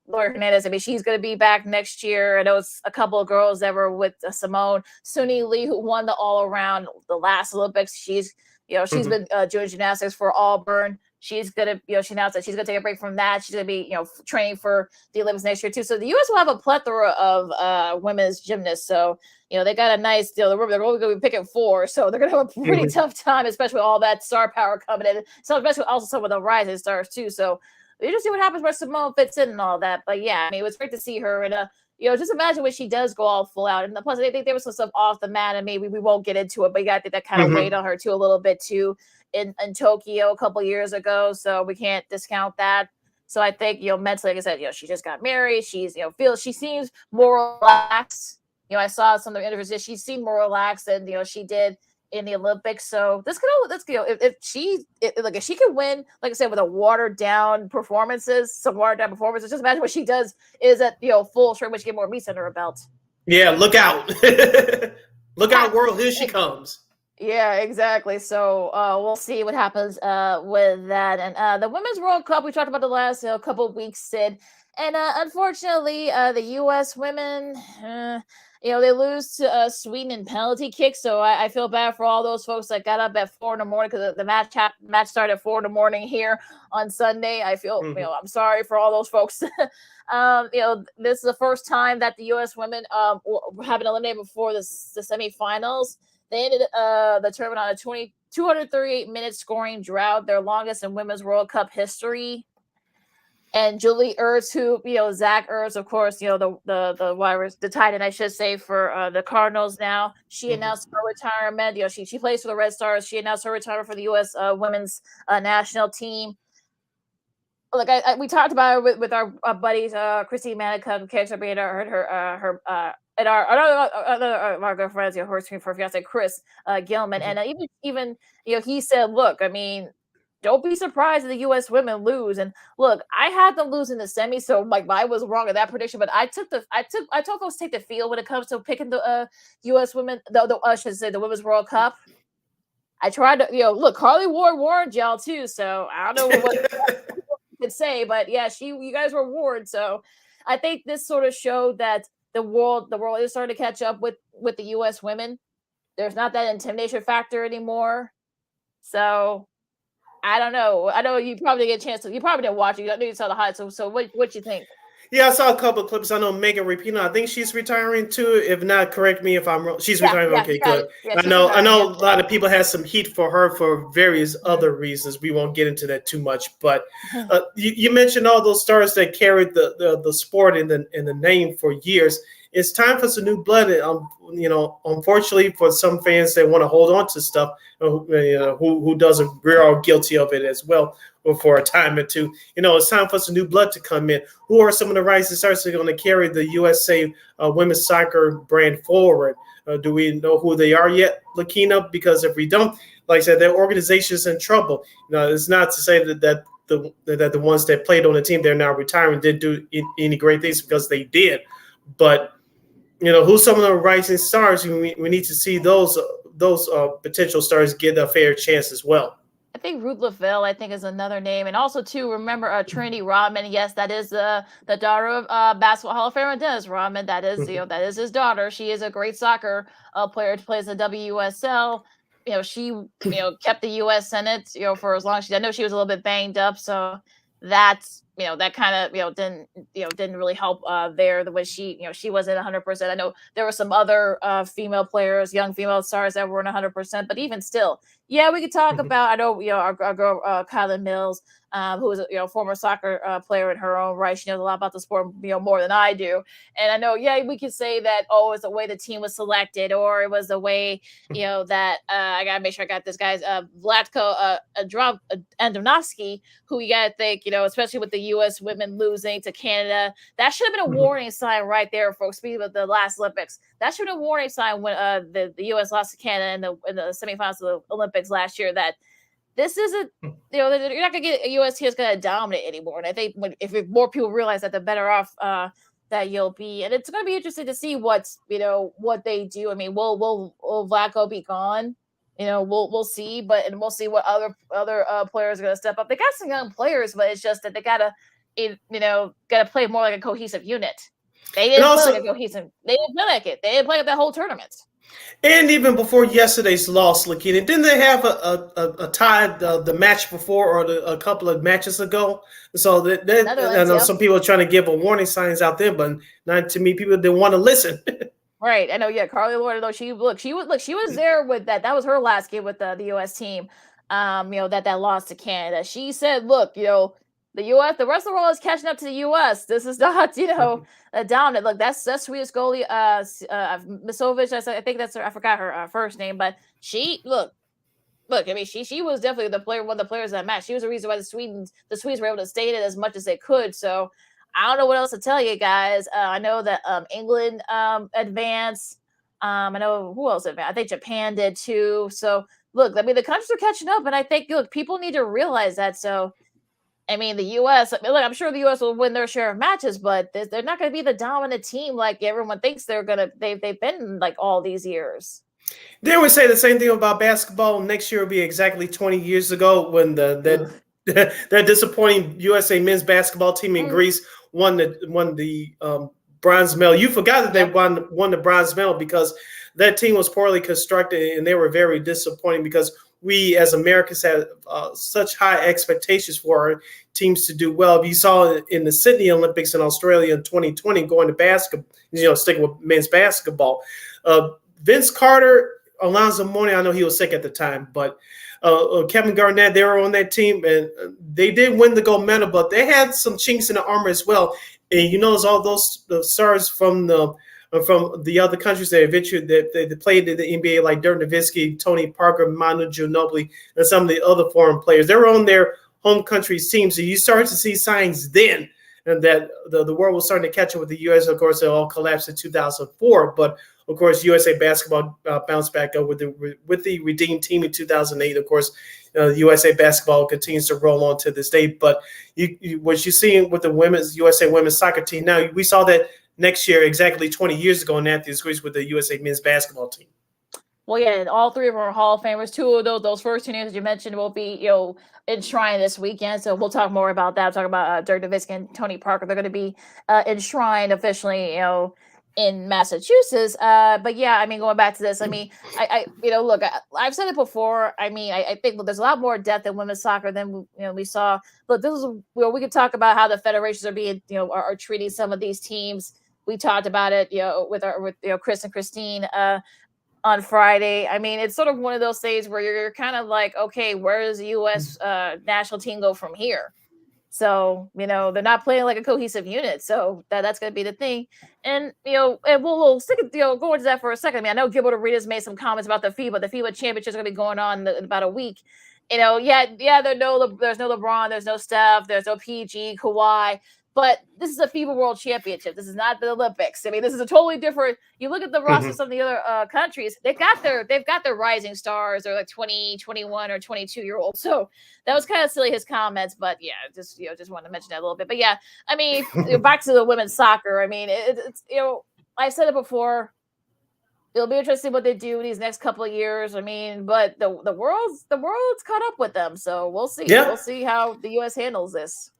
Lori Hernandez, I mean, she's going to be back next year. I know it's a couple of girls that were with Simone. Suni Lee, who won the all-around the last Olympics. She's been doing gymnastics for Auburn. She's going to, she announced that she's going to take a break from that. She's going to be, training for the Olympics next year too. So the U.S. will have a plethora of women's gymnasts. So, they got a nice deal. They're only going to be picking 4. So they're going to have a pretty tough time, especially with all that star power coming in. So especially also some of the rising stars too. So we just see what happens where Simone fits in and all that. But yeah, I mean, it was great to see her. And, just imagine when she does go all full out. And plus, I think there was some stuff off the mat, and maybe we won't get into it. But yeah, I think that kind of weighed on her too a little bit too in Tokyo a couple years ago. So we can't discount that. So I think, mentally, like I said, she just got married. She's, she seems more relaxed. I saw some of the interviews. She seemed more relaxed than, she did in the Olympics. So if she can win, like I said, with some watered down performances, just imagine what she does is at full strength when she get more meets under her belt. Yeah, look out. Look out, world, here she comes. Yeah, exactly. So we'll see what happens with that. And the Women's World Cup, we talked about the last couple of weeks, Sid. And unfortunately, the U.S. women, they lose to Sweden in penalty kicks. So I feel bad for all those folks that got up at 4 a.m. because the match started at 4 a.m. here on Sunday. I feel, I'm sorry for all those folks. This is the first time that the U.S. women have been eliminated before the semifinals. They ended the tournament on a 238-minute scoring drought, their longest in Women's World Cup history. And Julie Ertz, who, Zach Ertz, of course, the tight end, I should say, for the Cardinals now. She announced her retirement. She plays for the Red Stars. She announced her retirement for the U.S. Women's national team. Look, we talked about it with our buddies, Christine Manicuck, Kexer being and our good friends, her fiance Chris Gilman, and even he said, look, I mean, don't be surprised if the U.S. women lose. And look, I had them lose in the semi, so I was wrong in that prediction. But I told folks to take the field when it comes to picking the U.S. women. I should say the Women's World Cup. I tried to, look, Carly Ward warned y'all too, so I don't know what you could say, but yeah, you guys were warned. So I think this sort of showed that the world is starting to catch up with the U.S. women. There's not that intimidation factor anymore. So I don't know. I know you probably didn't get a chance to. You probably didn't watch it. You don't need to tell the highlights. So what you think? Yeah, I saw a couple of clips. I know Megan Rapinoe. I think she's retiring too. If not, correct me if I'm wrong. She's retiring. Okay, good. I know a lot of people have some heat for her for various other reasons. We won't get into that too much. But you mentioned all those stars that carried the sport in the name for years. It's time for some new blood. Unfortunately, for some fans that want to hold on to stuff, who doesn't, we're all guilty of it as well. for a time or two. It's time for some new blood to come in. Who are some of the rising stars that are going to carry the USA women's soccer brand forward? Do we know who they are yet, Lakina? Because if we don't, like I said, their organization is in trouble. It's not to say that the ones that played on the team they're now retiring didn't do any great things, because they did. But who's some of the rising stars? We need to see those potential stars get a fair chance as well. I think Ruth Lavelle, I think, is another name. And also, too, remember Trinity Rodman. Yes, that is the daughter of Basketball Hall of Famer Dennis Rodman. That is, that is his daughter. She is a great soccer player. She plays the WUSL. She, kept the U.S. Senate, for as long as I know she was a little bit banged up. So that's, that kind of, didn't really help there the way she wasn't 100%. I know there were some other female players, young female stars that weren't 100%, but even still, yeah, we could talk about, I know, our girl, Kylan Mills, who was a former soccer player in her own right. She knows a lot about the sport, more than I do. And I know, yeah, we could say that, oh, it's the way the team was selected, or it was the way, that I got to make sure I got this guy's Vlatko Andonovsky, who you got to think, especially with the U.S. women losing to Canada, that should have been a warning sign right there, folks. Speaking of the last Olympics, that should have been a warning sign when the U.S. lost to Canada in the semifinals of the Olympics last year, that this isn't, you're not going to get a U.S. team that's going to dominate anymore. And I think if more people realize that, the better off that you'll be. And it's going to be interesting to see what they do. I mean, will Vlatko be gone? We'll see, and we'll see what other players are going to step up. They got some young players, but it's just that they gotta play more like a cohesive unit. They didn't play like a cohesive. They didn't play like it. They didn't play like that whole tournament. And even before yesterday's loss, Lakina, didn't they have a tie the match before, or a couple of matches ago? So I know some people are trying to give a warning signs out there, but not to me. People didn't want to listen. Right. I know. Yeah. Carly Lloyd, though, she was there with that. That was her last game with the U.S. team. That lost to Canada. She said, "Look, the U.S. the rest of the world is catching up to the U.S. This is not, a dominant. Look, that's Swedish goalie, Misovic. I think that's her. I forgot her first name, but she look. I mean, she was definitely one of the players of that match. She was the reason why the Swedes were able to stay in it as much as they could. So I don't know what else to tell you guys. I know that England advanced. I know who else advanced. I think Japan did too. So look, I mean, the countries are catching up, and I think people need to realize that. So. I mean, the U.S. I'm sure the U.S. will win their share of matches, but they're not going to be the dominant team like everyone thinks they're going to. They've been like all these years. They would say the same thing about basketball. Next year will be exactly 20 years ago when that disappointing USA men's basketball team in Greece won the bronze medal. You forgot that they won the bronze medal because that team was poorly constructed, and they were very disappointing because we as Americans had such high expectations for our teams to do well. You saw it in the Sydney Olympics in Australia in 2020 going to basketball, sticking with men's basketball. Vince Carter, Alonzo Mourning, I know he was sick at the time, but Kevin Garnett, they were on that team, and they did win the gold medal, but they had some chinks in the armor as well. And you notice all those stars from the other countries that played in the NBA, like Dirk Nowitzki, Tony Parker, Manu Ginobili, and some of the other foreign players. They were on their home country's team. So you start to see signs then and that the world was starting to catch up with the U.S. Of course, it all collapsed in 2004. But, of course, USA Basketball bounced back up with the redeemed team in 2008. Of course, USA Basketball continues to roll on to this day. But what you're seeing with the USA women's soccer team now, we saw that next year, exactly 20 years ago in Athens, Greece, with the USA men's basketball team. Well, yeah, and all three of them are Hall of Famers. Two of those first two names that you mentioned will be, enshrined this weekend. So we'll talk more about that. We'll talk about Dirk Nowitzki and Tony Parker. They're going to be enshrined officially, in Massachusetts. But yeah, I mean, going back to this, I mean, look, I've said it before. I mean, I think there's a lot more depth in women's soccer than we saw. Look, this is we could talk about how the federations are being, are treating some of these teams. We talked about it, with Chris and Christine on Friday. I mean, it's sort of one of those things where you're kind of like, okay, where does the U.S. National team go from here? So, they're not playing like a cohesive unit. So that's going to be the thing. And, and we'll stick, go into that for a second. I mean, I know Gilbert Arenas made some comments about the FIBA. The FIBA championship is going to be going on in about a week. there's no LeBron, there's no Steph, there's no PG, Kawhi, but this is a FIBA World Championship. This is not the Olympics. I mean, this is a totally different. You look at the roster of some of the other countries; they've got their rising stars, or like 20, 21, or 22-year-olds. So that was kind of silly, his comments, but yeah, just wanted to mention that a little bit. But yeah, I mean, back to the women's soccer. I mean, it's I said it before. It'll be interesting what they do these next couple of years. I mean, but the world's caught up with them, so we'll see. Yeah. We'll see how the U.S. handles this.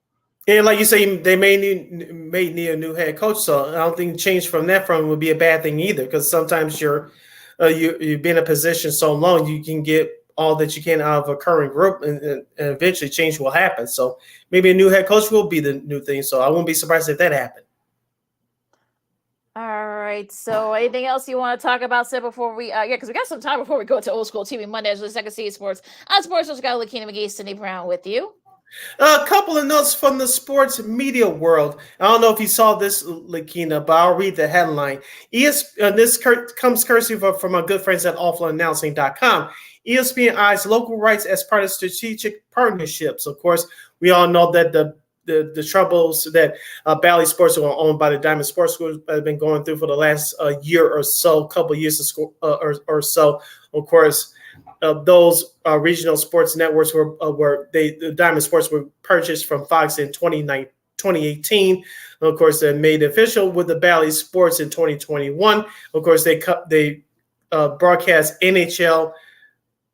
And like you say, they may need a new head coach. So I don't think change from that front would be a bad thing either. Because sometimes you've been in a position so long, you can get all that you can out of a current group, and eventually change will happen. So maybe a new head coach will be the new thing. So I wouldn't be surprised if that happened. All right. So anything else you want to talk about, Sid, before we because we got some time before we go to Old School TV Mondays with the Second City Sports. On Sports Social, got Lakina McGee, Cindy Brown with you. A couple of notes from the sports media world. I don't know if you saw this, Lakina, but I'll read the headline. This comes courtesy from our good friends at offlineannouncing.com. ESPN eyes local rights as part of strategic partnerships. Of course, we all know that the troubles that Bally Sports, are owned by the Diamond Sports Group, have been going through for the last year or so, couple of years or so. Of course, those regional sports networks the Diamond Sports were purchased from Fox in 2018. And of course, they made official with the Bally Sports in 2021. Of course, they broadcast NHL,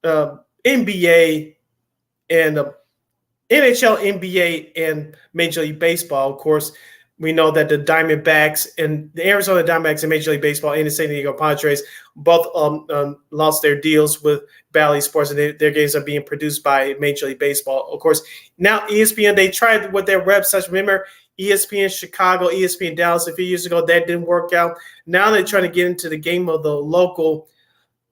NBA, and NHL, NBA, and Major League Baseball. Of course, we know that the Diamondbacks and the Arizona Diamondbacks and Major League Baseball and the San Diego Padres both lost their deals with Bally Sports, and their games are being produced by Major League Baseball. Of course, now ESPN, they tried with their websites. Remember, ESPN Chicago, ESPN Dallas a few years ago, that didn't work out. Now they're trying to get into the game of the local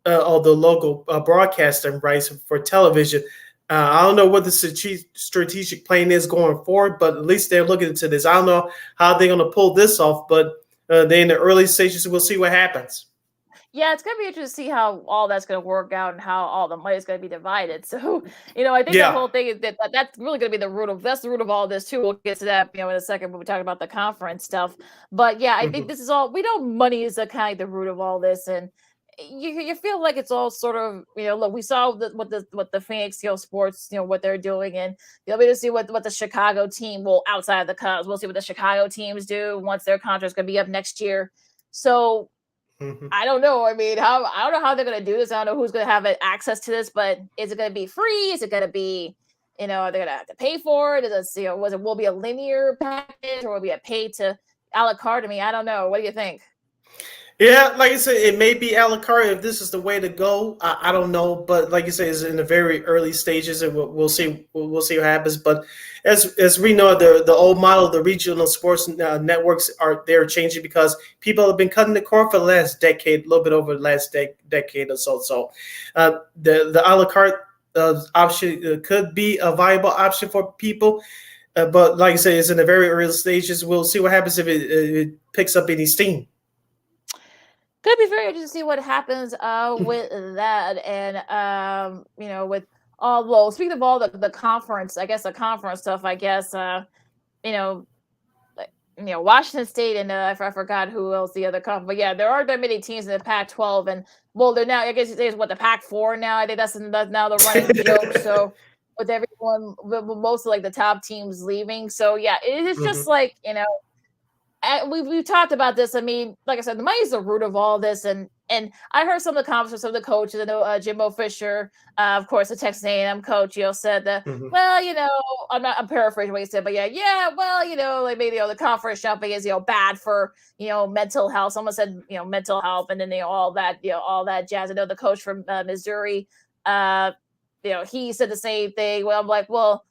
broadcasting rights for television. I don't know what the strategic plan is going forward, but at least they're looking into this. I don't know how they're going to pull this off, but they're in the early stages. We'll see what happens. Yeah, it's going to be interesting to see how all that's going to work out and how all the money is going to be divided. So, I think the whole thing is that's really going to be the root of all this too. We'll get to that, in a second when we talk about the conference stuff. But yeah, I think this is all, we know money is the kind of the root of all this. And you feel like it's all sort of, look, we saw what the Phoenix Sports, what they're doing, and you'll be able to see what the Chicago team will, outside of the Cubs, we'll see what the Chicago teams do once their contract's going to be up next year. So I don't know. I mean, I don't know how they're going to do this. I don't know who's going to have access to this, but is it going to be free? Is it going to be, are they going to have to pay for it? Is it, will it be a linear package, or will it be a pay to a la carte? I mean, I don't know. What do you think? Yeah, like I said, it may be a la carte if this is the way to go. I don't know, but like you say, it's in the very early stages, and we'll see. We'll see what happens. But as we know, the old model, the regional sports networks they're changing because people have been cutting the cord for the last decade, a little bit over the last decade or so. So the a la carte option could be a viable option for people. But like I say, it's in the very early stages. We'll see what happens if it picks up any steam. Could be very interesting to see what happens with that, and with all. Speaking of all the conference, I guess the conference stuff. I guess Washington State and I forgot who else the other conference. But yeah, there aren't that many teams in the Pac-12, and they're now. I guess it's the Pac-4 now. I think that's now the running joke. So with everyone, most of the top teams leaving. So yeah, it's just we've talked about this. I mean, like I said, the money is the root of all this, and I heard some of the comments from some of the coaches. I know Jimbo Fisher, of course, the Texas A&M coach, said that. Well, I'm paraphrasing what he said, but well, maybe the conference jumping is bad for mental health. Someone said mental health, and then all that jazz. I know the coach from Missouri, he said the same thing. Well, I'm like, well.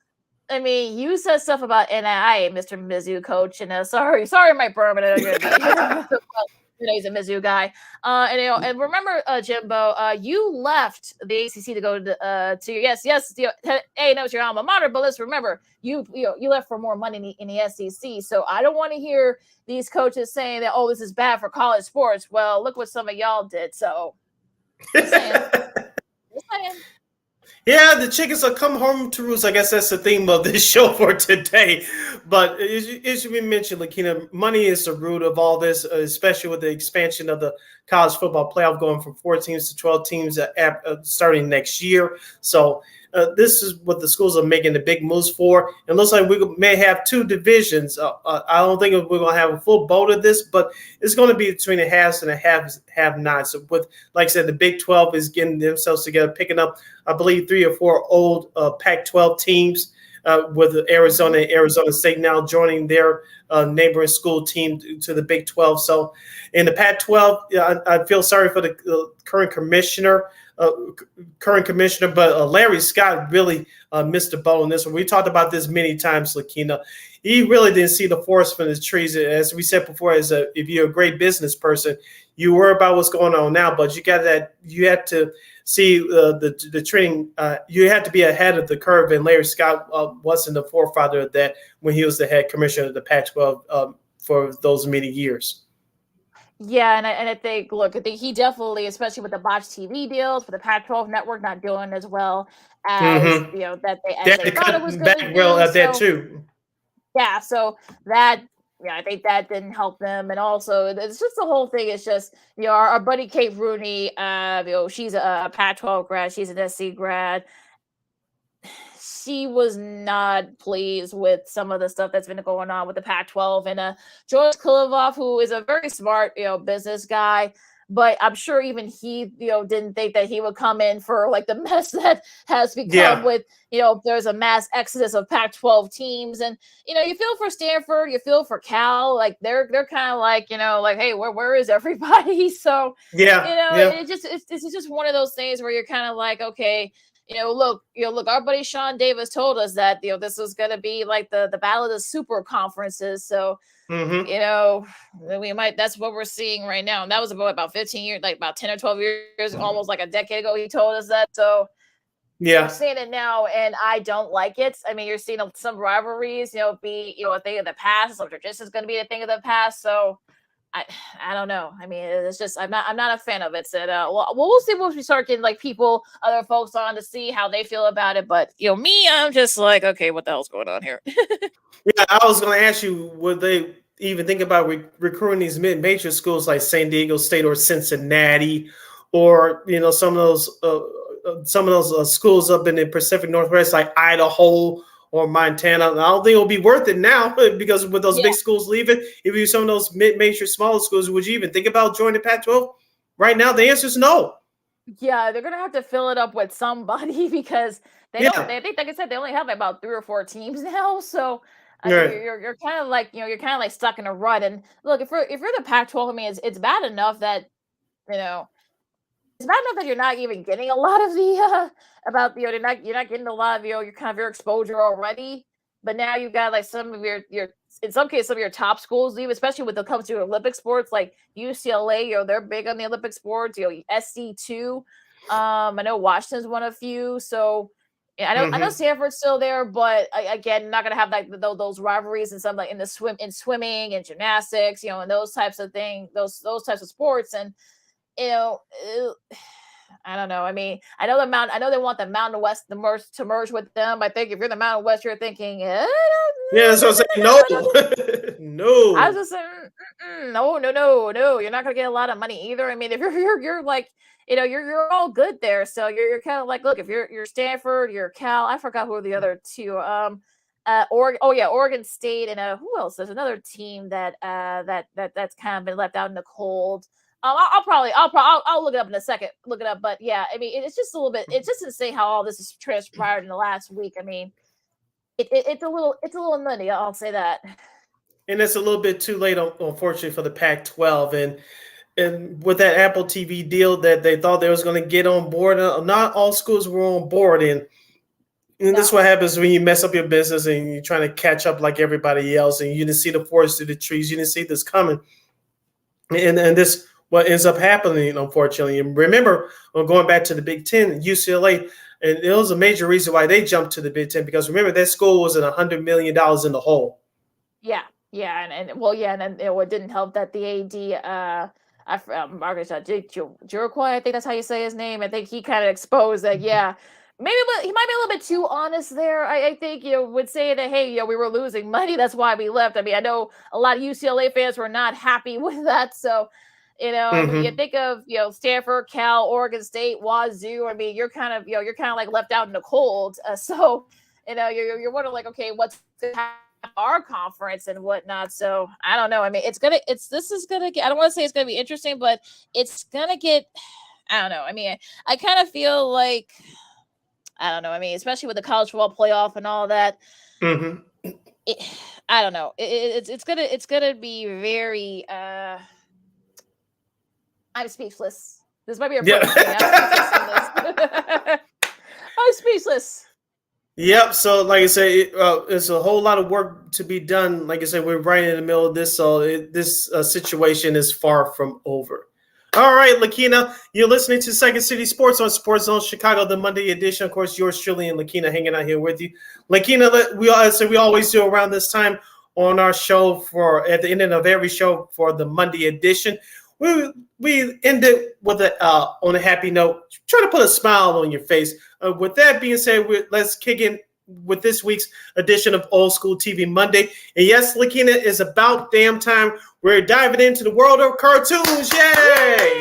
I mean, you said stuff about NII, Mr. Mizzou coach, and sorry, Mike Berman. He's a Mizzou guy, and remember, Jimbo, you left the ACC to go to yes, hey, no, it's your alma mater, but let's remember, you left for more money in the SEC. So I don't want to hear these coaches saying that, oh, this is bad for college sports. Well, look what some of y'all did. So, just saying. Yeah, the chickens will come home to roost. I guess that's the theme of this show for today. But as you mentioned, Lakina, money is the root of all this, especially with the expansion of the college football playoff going from 4 teams to 12 teams starting next year. So this is what the schools are making the big moves for. And it looks like we may have 2 divisions. I don't think we're going to have a full boat of this, but it's going to be between the halves and the have-nots. So with, like I said, the Big 12 is getting themselves together, picking up, I believe, 3 or 4 old Pac-12 teams, with Arizona and Arizona State now joining their neighboring school team to the Big 12. So in the Pac-12, I feel sorry for the current commissioner. But Larry Scott really missed the boat on this one. We talked about this many times, Lakina. He really didn't see the forest from the trees. As we said before, if you're a great business person, you worry about what's going on now, but you had to see the trending. You had to be ahead of the curve, and Larry Scott wasn't the forefather of that when he was the head commissioner of the Pac-12 for those many years. Yeah, and I think, look, I think he definitely, especially with the botched TV deals, for the Pac-12 network not doing as well as that they thought it was going to do. At that too. Yeah, so that, I think that didn't help them, and also it's just the whole thing is just our buddy Kate Rooney, she's a Pac-12 grad, she's an SC grad. She was not pleased with some of the stuff that's been going on with the Pac-12, and George Kliavkoff, who is a very smart, business guy, but I'm sure even he, didn't think that he would come in for like the mess that has become with, there's a mass exodus of Pac-12 teams, and you feel for Stanford, you feel for Cal, like they're kind of like, like, hey, where is everybody? So it's just one of those things where you're kind of like, okay. Look, our buddy Sean Davis told us that, this was going to be like the battle of the super conferences. So, that's what we're seeing right now. And that was about 15 years, like about 10 or 12 years, almost like a decade ago, he told us that. So, we're seeing it now, and I don't like it. I mean, you're seeing some rivalries, be, a thing of the past. Some tradition is going to be a thing of the past. So, I don't know. I mean, it's just I'm not a fan of it. So we'll see once we start getting like other folks on to see how they feel about it. But me, I'm just like, okay, what the hell's going on here? Yeah, I was going to ask you, would they even think about recruiting these mid-major schools like San Diego State or Cincinnati, or some of those schools up in the Pacific Northwest like Idaho or Montana? I don't think it'll be worth it now because with those big schools leaving, if you some of those mid-major smaller schools, would you even think about joining Pac-12? Right now, the answer is no. Yeah, they're gonna have to fill it up with somebody because they don't. They think, like I said, they only have about 3 or 4 teams now. So you're kind of like you're kind of like stuck in a rut. And look, if you're the Pac-12, I mean, it's bad enough that it's bad enough that you're not even getting a lot of the you're not getting a lot of your kind of your exposure already. But now you've got like some of your in some cases some of your top schools leave, especially when it comes to Olympic sports like UCLA. They're big on the Olympic sports. SC2. I know Washington's one of few. So I know Stanford's still there, but again, not gonna have like those rivalries and some like in swimming and gymnastics, and those types of things, those types of sports. And I don't know. I mean, I know they want the Mountain West to merge with them. I think if you're the Mountain West, you're thinking, yeah. So I'm saying no, no. I was just saying, no. You're not gonna get a lot of money either. I mean, if you're like, you're all good there. So you're kind of like, look, if you're Stanford, you're Cal. I forgot who are the other two. Oregon State, and who else? There's another team that's kind of been left out in the cold. I'll look it up in a second. Look it up, but yeah, I mean, it's just a little bit. It's just insane how all this has transpired in the last week. I mean, it's a little nutty. I'll say that. And it's a little bit too late, unfortunately, for the Pac-12. And with that Apple TV deal that they thought they was going to get on board, not all schools were on board. And this is what happens when you mess up your business and you're trying to catch up like everybody else, and you didn't see the forest through the trees. You didn't see this coming, and this. What ends up happening, unfortunately. And remember, going back to the Big Ten, UCLA, and it was a major reason why they jumped to the Big Ten, because remember, that school was at $100 million in the hole. Yeah, and it didn't help that the AD, Marcus Jericho, I think that's how you say his name. I think he kind of exposed that, Maybe, but he might be a little bit too honest there. I think, would say that, hey, we were losing money. That's why we left. I mean, I know a lot of UCLA fans were not happy with that. So, I mean, you think of, Stanford, Cal, Oregon State, Wazoo. I mean, you're kind of like left out in the cold. So, you're wondering like, okay, what's going to happen to our conference and whatnot. So I don't know. I mean, I don't want to say it's going to be interesting, but it's going to get, I don't know. I mean, I kind of feel like, I don't know. I mean, especially with the college football playoff and all that. I don't know. It's gonna be very. I'm speechless. This might be a first thing. I'm speechless. Yep. So, like I said, it's a whole lot of work to be done. Like I said, we're right in the middle of this, so this situation is far from over. All right, Lakina, you're listening to Second City Sports on Sports Zone Chicago, the Monday edition. Of course, yours truly and Lakina hanging out here with you. Lakina, we always do around this time on our show at the end of every show for the Monday edition. We end it with on a happy note. Try to put a smile on your face. With that being said, let's kick in with this week's edition of Old School TV Monday. And yes, Lakina, is about damn time. We're diving into the world of cartoons. Yay!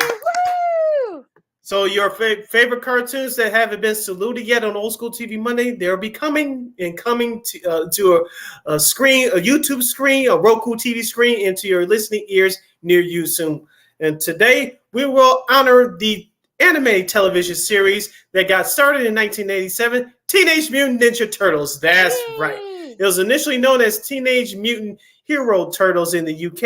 Woo! So your favorite cartoons that haven't been saluted yet on Old School TV Monday, they'll be coming to a screen, a YouTube screen, a Roku TV screen, into your listening ears near you soon. And today we will honor the anime television series that got started in 1987, Teenage Mutant Ninja Turtles. That's right. It was initially known as Teenage Mutant Hero Turtles in the UK.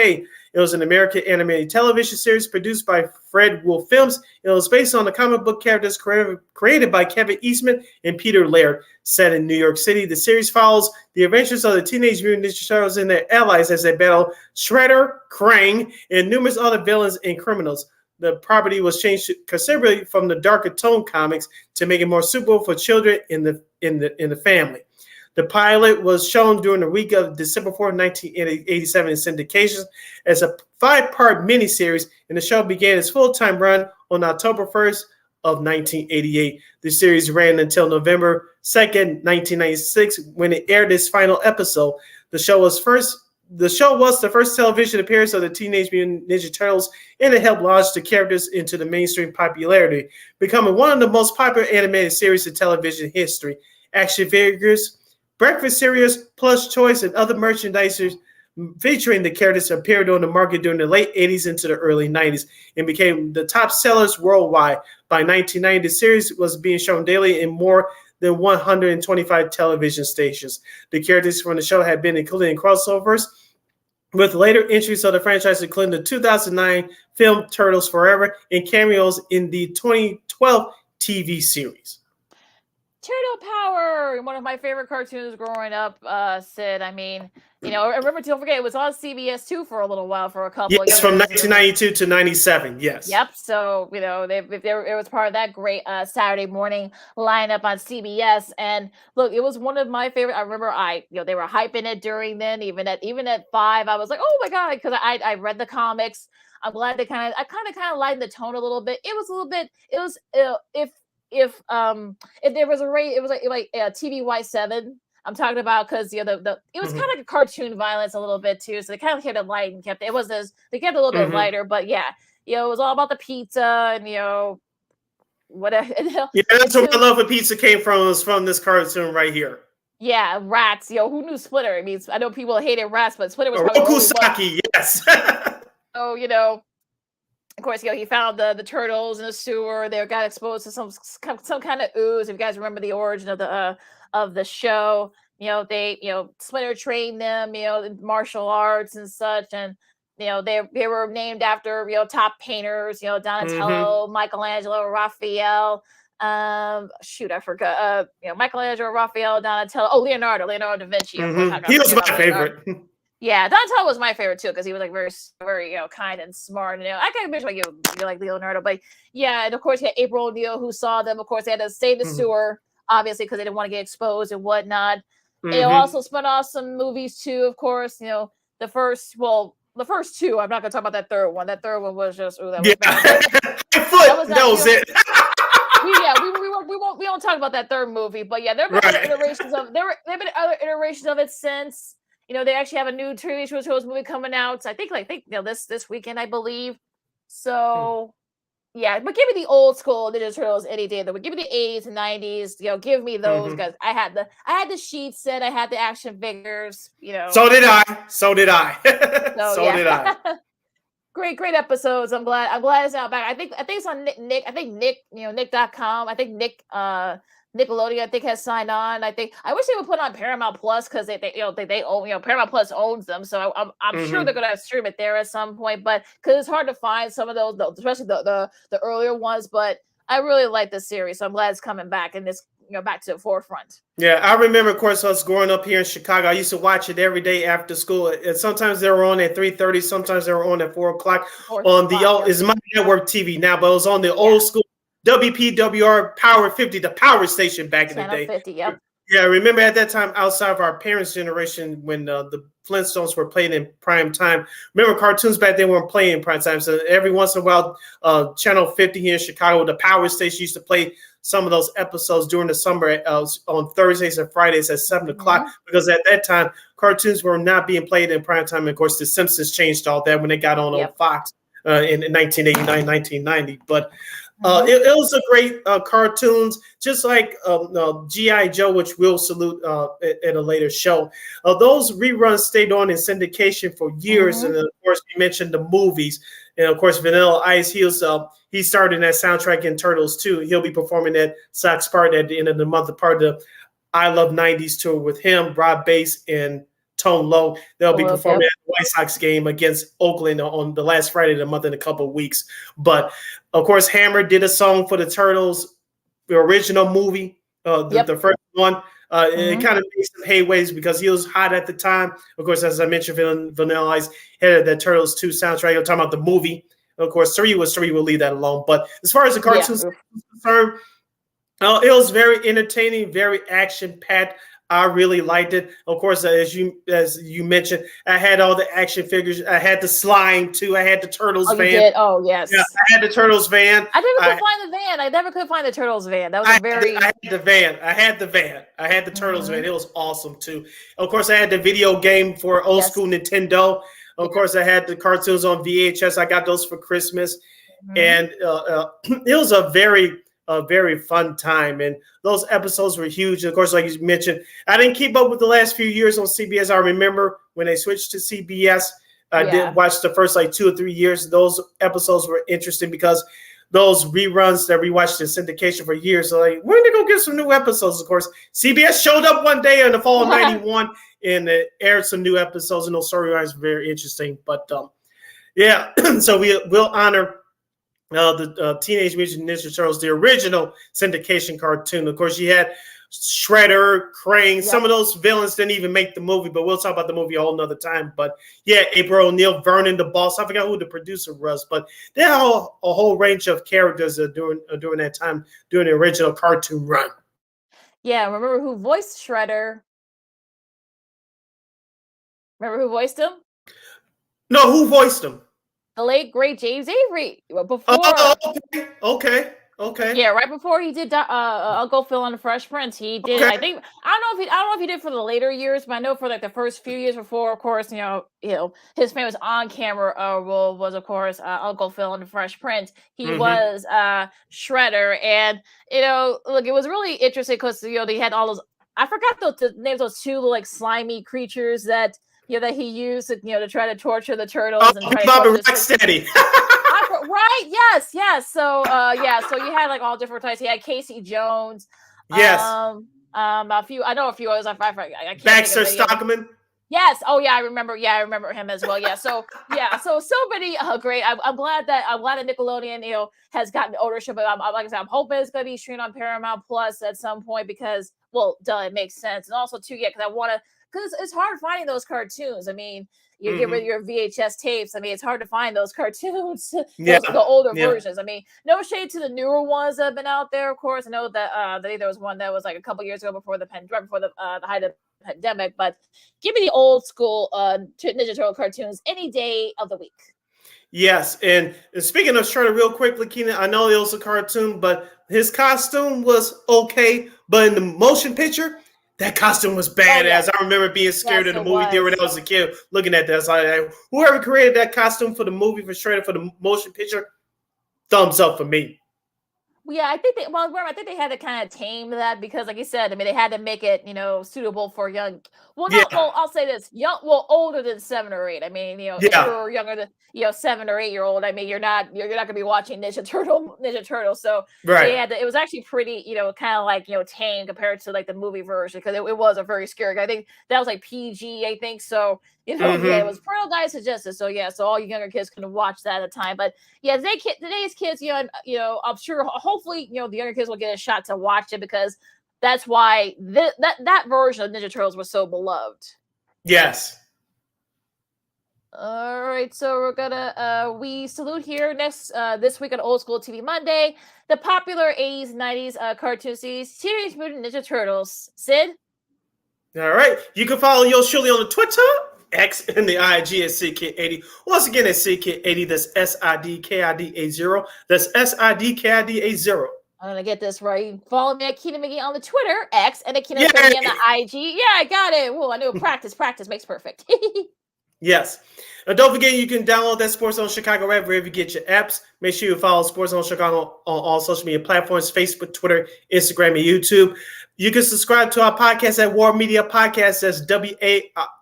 It was an American animated television series produced by Fred Wolf Films. It was based on the comic book characters created by Kevin Eastman and Peter Laird. Set in New York City, the series follows the adventures of the Teenage Mutant Ninja Turtles and their allies as they battle Shredder, Krang, and numerous other villains and criminals. The property was changed considerably from the darker tone comics to make it more suitable for children in the family. The pilot was shown during the week of December 4, 1987 in syndication as a 5-part miniseries, and the show began its full-time run on October 1st of 1988. The series ran until November 2nd, 1996, when it aired its final episode. The show was the first television appearance of the Teenage Mutant Ninja Turtles, and it helped launch the characters into the mainstream popularity, becoming one of the most popular animated series in television history. Action figures, breakfast cereals, plush toys, and other merchandise featuring the characters appeared on the market during the late 80s into the early 90s and became the top sellers worldwide. By 1990, the series was being shown daily in more than 125 television stations. The characters from the show had been included in crossovers with later entries of the franchise, including the 2009 film Turtles Forever and cameos in the 2012 TV series. Turtle Power, one of my favorite cartoons growing up, Sid. I mean, I remember, don't forget, it was on CBS 2 for a little while, for a couple of years. Yes, from 1992 to 97, yes. Yep, so, it was part of that great Saturday morning lineup on CBS. And look, it was one of my favorite. I remember they were hyping it during then, even at 5, I was like, oh my God, because I read the comics. I'm glad they kind of lightened the tone a little bit. It was a little bit, if there was a rate, it was like TVY 7. I'm talking about, because it was kind of like a cartoon violence a little bit too, so they kind of kept it light and kept it. They kept it a little bit lighter, but yeah, it was all about the pizza and whatever. Yeah, that's what I love. What pizza came from was from this cartoon right here. Yeah, rats. Who knew Splitter? I mean, I know people hated rats, but Splitter was Rokusaki. Yes. So of course, he found the turtles in the sewer. They got exposed to some kind of ooze. If you guys remember the origin of the show, Splinter trained them, in martial arts and such, and they were named after top painters, Donatello, Michelangelo, Raphael. I forgot. Michelangelo, Raphael, Donatello. Leonardo da Vinci. He was my favorite. Yeah, Donatello was my favorite too, because he was like very, very, kind and smart. I kind of wish you like Leonardo, but yeah, and of course you had April O'Neil, who saw them. Of course, they had to stay in the sewer, obviously, because they didn't want to get exposed and whatnot. They also spun off some movies too, of course. The first two. I'm not gonna talk about that third one. That third one was just that was bad. That was it. We we won't talk about that third movie, but yeah, there have been other iterations of there've been other iterations of it since. They actually have a new TV shows movie coming out. I think this weekend, I believe. So yeah, but give me the old school Ninja Turtles any day of the week. Give me the 80s and 90s. Give me those guys. I had the sheet set. I had the action figures. So did I. So did I. Did I. Great episodes. I'm glad it's out back. I think it's on Nick. I think Nick, Nick.com. I think Nick Nickelodeon, I think, has signed on. I wish they would put on Paramount Plus because they own, Paramount Plus owns them. So I'm sure they're gonna stream it there at some point. But because it's hard to find some of those, especially the earlier ones. But I really like this series, so I'm glad it's coming back and this back to the forefront. Yeah, I remember, of course, us growing up here in Chicago. I used to watch it every day after school. And sometimes they were on at 3:30. Sometimes they were on at 4 o'clock on the old. It's my network TV now, but it was on the old school WPWR Power 50, the power station back in the day. 50, yep. Yeah, I remember at that time, outside of our parents' generation, when the Flintstones were playing in prime time. Remember, cartoons back then weren't playing in prime time. So every once in a while, Channel 50 here in Chicago, the power station, used to play some of those episodes during the summer on Thursdays and Fridays at 7 o'clock. Because at that time, cartoons were not being played in prime time. And of course, The Simpsons changed all that when they got on Fox in 1989, 1990. But it was a great cartoons, just like G.I. Joe, which we'll salute at a later show. Those reruns stayed on in syndication for years. And of course, we mentioned the movies. And of course, Vanilla Ice, he started in that soundtrack in Turtles 2. He'll be performing at Sox Park at the end of the month, a part of the I Love 90s tour with him, Rob Bass, and Tone Low. They'll be performing at the White Sox game against Oakland on the last Friday of the month in a couple of weeks. But of course, Hammer did a song for the Turtles, the original movie, the first one. It kind of made some hayways because he was hot at the time. Of course, as I mentioned, Vanilla Ice had that Turtles 2 soundtrack. I'm talking about the movie. Of course, 3 was 3. We'll leave that alone. But as far as the cartoons are concerned, it was very entertaining, very action-packed. I really liked it. Of course, as you mentioned, I had all the action figures. I had the slime too. I had the Turtles van. You did? Oh, yes. Yeah, I had the Turtles van. I never could find the van. I never could find the Turtles van. That was I had the van. I had the van. I had the Turtles van. It was awesome too. Of course, I had the video game for old school Nintendo. Of course, I had the cartoons on VHS. I got those for Christmas, and it was a very fun time, and those episodes were huge. And of course, like you mentioned, I didn't keep up with the last few years on CBS. I remember when they switched to CBS, I did watch the first 2 or 3 years. Those episodes were interesting because those reruns that we watched in syndication for years. So when are they gonna get some new episodes? Of course, CBS showed up one day in the fall of '91 and aired some new episodes, and those storylines were very interesting. But so we'll honor the Teenage Mutant Ninja Turtles, the original syndication cartoon. Of course, you had Shredder, Krang. Some of those villains didn't even make the movie, but we'll talk about the movie a whole nother time. But yeah, April O'Neil, Vernon the Boss. I forgot who the producer was, but they had a whole range of characters during that time, during the original cartoon run. Yeah, remember who voiced Shredder? Remember who voiced him? No, who voiced him? The late great James Avery. Before, okay. Yeah, right before he did Uncle Phil on the Fresh Prince, he did. I think I don't know if he did for the later years, but I know for the first few years before, of course, his famous on-camera role was, of course, Uncle Phil on the Fresh Prince. He was Shredder, and look, it was really interesting because they had all those. I forgot the names of those 2 little slimy creatures that he used to try to torture the turtles and try to torture Rocksteady. Right? Yes. So so you had all different types. He had Casey Jones. Yes. A few. I know a few others. I can't Baxter Stockman. Yes. Oh yeah, I remember. Yeah, I remember him as well. Yeah. So so many great. I'm glad that Nickelodeon has gotten ownership. Like I said, I'm hoping it's going to be streamed on Paramount Plus at some point because it makes sense. And also too, because I want to. Because it's hard finding those cartoons. I mean, you get rid of your VHS tapes. I mean, it's hard to find those cartoons, the older versions. I mean, no shade to the newer ones that have been out there, of course. I know that there was one that was a couple years ago before the height of the pandemic. But give me the old school Ninja Turtle cartoons any day of the week. Yes, and speaking of Shredder, real quickly, Keena, I know it was a cartoon, but his costume was okay, but in the motion picture, that costume was badass. I remember being scared in the movie theater when I was a kid, looking at that. So whoever created that costume for the movie, for the motion picture, thumbs up for me. Yeah, I think I think they had to kind of tame that because, like you said, I mean, they had to make it, suitable for young. Well, I'll say this: older than 7 or 8. I mean, if you're younger than 7 or 8 year old, I mean, you're not gonna be watching Ninja Turtle. So it was actually pretty, kind of like tame compared to like the movie version because it was a very scary. I think that was like PG. I think so. It was parental guidance suggested. So so all you younger kids can watch that at a time. But today's kids, I'm sure, hopefully, the younger kids will get a shot to watch it because that's why that version of Ninja Turtles was so beloved. Yes. All right, so we're gonna we salute here this week on Old School TV Monday, the popular 80s, 90s cartoon series Teenage Mutant Ninja Turtles. Sid? All right, you can follow yours surely on the Twitter, X, and the IG at SidKid80. Once again, at SidKid80. That's SIDKID80. That's SIDKID80. I'm gonna get this right. Follow me at Keenan McGee on the Twitter, X, and at Keenan McGee on the IG. Yeah, I got it. Well, I know practice makes perfect. Yes. And don't forget, you can download that Sports Zone Chicago app wherever you get your apps. Make sure you follow Sports Zone Chicago on all social media platforms, Facebook, Twitter, Instagram, and YouTube. You can subscribe to our podcast at War Media Podcast. That's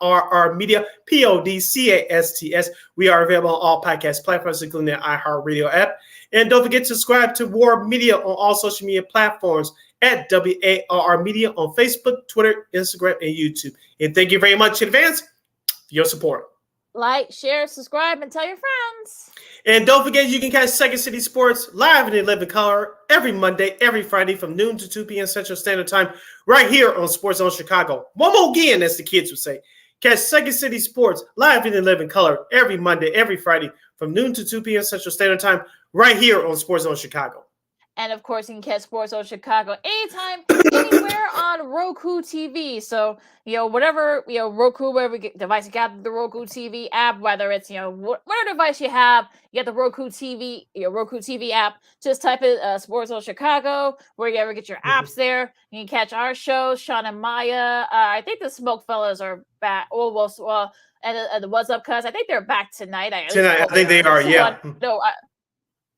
WARR Media, PODCASTS. We are available on all podcast platforms, including the iHeartRadio app. And don't forget to subscribe to War Media on all social media platforms at WARR Media on Facebook, Twitter, Instagram, and YouTube. And thank you very much in advance for your support. Like, share, subscribe, and tell your friends. And don't forget, you can catch Second City Sports live in living color every Monday, every Friday from noon to 2 p.m. Central Standard Time right here on Sports Zone Chicago. One more again, as the kids would say. Catch Second City Sports live in living color every Monday, every Friday from noon to 2 p.m. Central Standard Time right here on Sports Zone Chicago. And of course, you can catch Sports Zone Chicago anytime, anywhere on Roku TV. So, whatever, Roku, whatever device you got, the Roku TV app, whether it's, whatever device you have, you get the Roku TV app. Just type in Sports Zone Chicago, where you ever get your apps there. You can catch our shows, Sean and Maya. I think the Smoke Fellas are back. And the What's Up Cuz, I think they're back tonight. I think they are, yeah.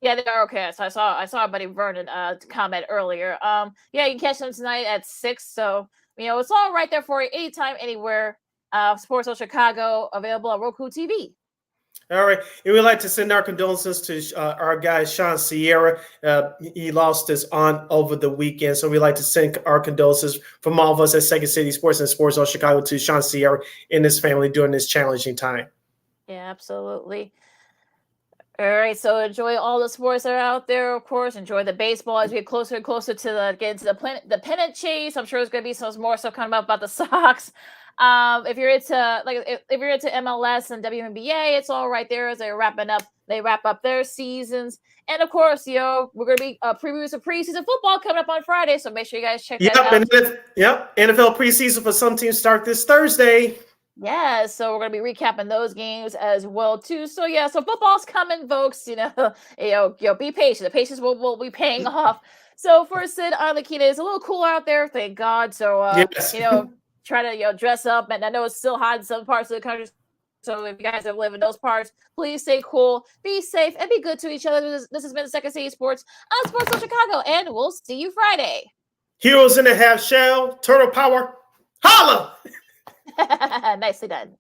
Yeah, they are okay. So I saw our buddy Vernon comment earlier. You can catch them tonight at 6. So it's all right there for you anytime, anywhere. Sports Zone Chicago available on Roku TV. All right, and we'd like to send our condolences to our guy Sean Sierra. He lost his aunt over the weekend, so we'd like to send our condolences from all of us at Second City Sports and Sports Zone Chicago to Sean Sierra and his family during this challenging time. Yeah, absolutely. All right, so enjoy all the sports that are out there, of course. Enjoy the baseball as we get closer and closer to the pennant chase. I'm sure there's going to be some more stuff coming up about the Sox. If you're into MLS and WNBA, it's all right there as they wrap up their seasons. And of course, we're going to be previewing some preseason football coming up on Friday, so make sure you guys check that out. NFL preseason for some teams start this Thursday. Yeah, so we're gonna be recapping those games as well too. So so football's coming, folks. Be patient. The patience will be paying off. So for Sid Alakita, it's a little cooler out there, thank God. So try to dress up. And I know it's still hot in some parts of the country. So if you guys have lived in those parts, please stay cool, be safe, and be good to each other. This has been Second City Sports on Sports Zone Chicago, and we'll see you Friday. Heroes in the half shell, turtle power, holla! Nicely done.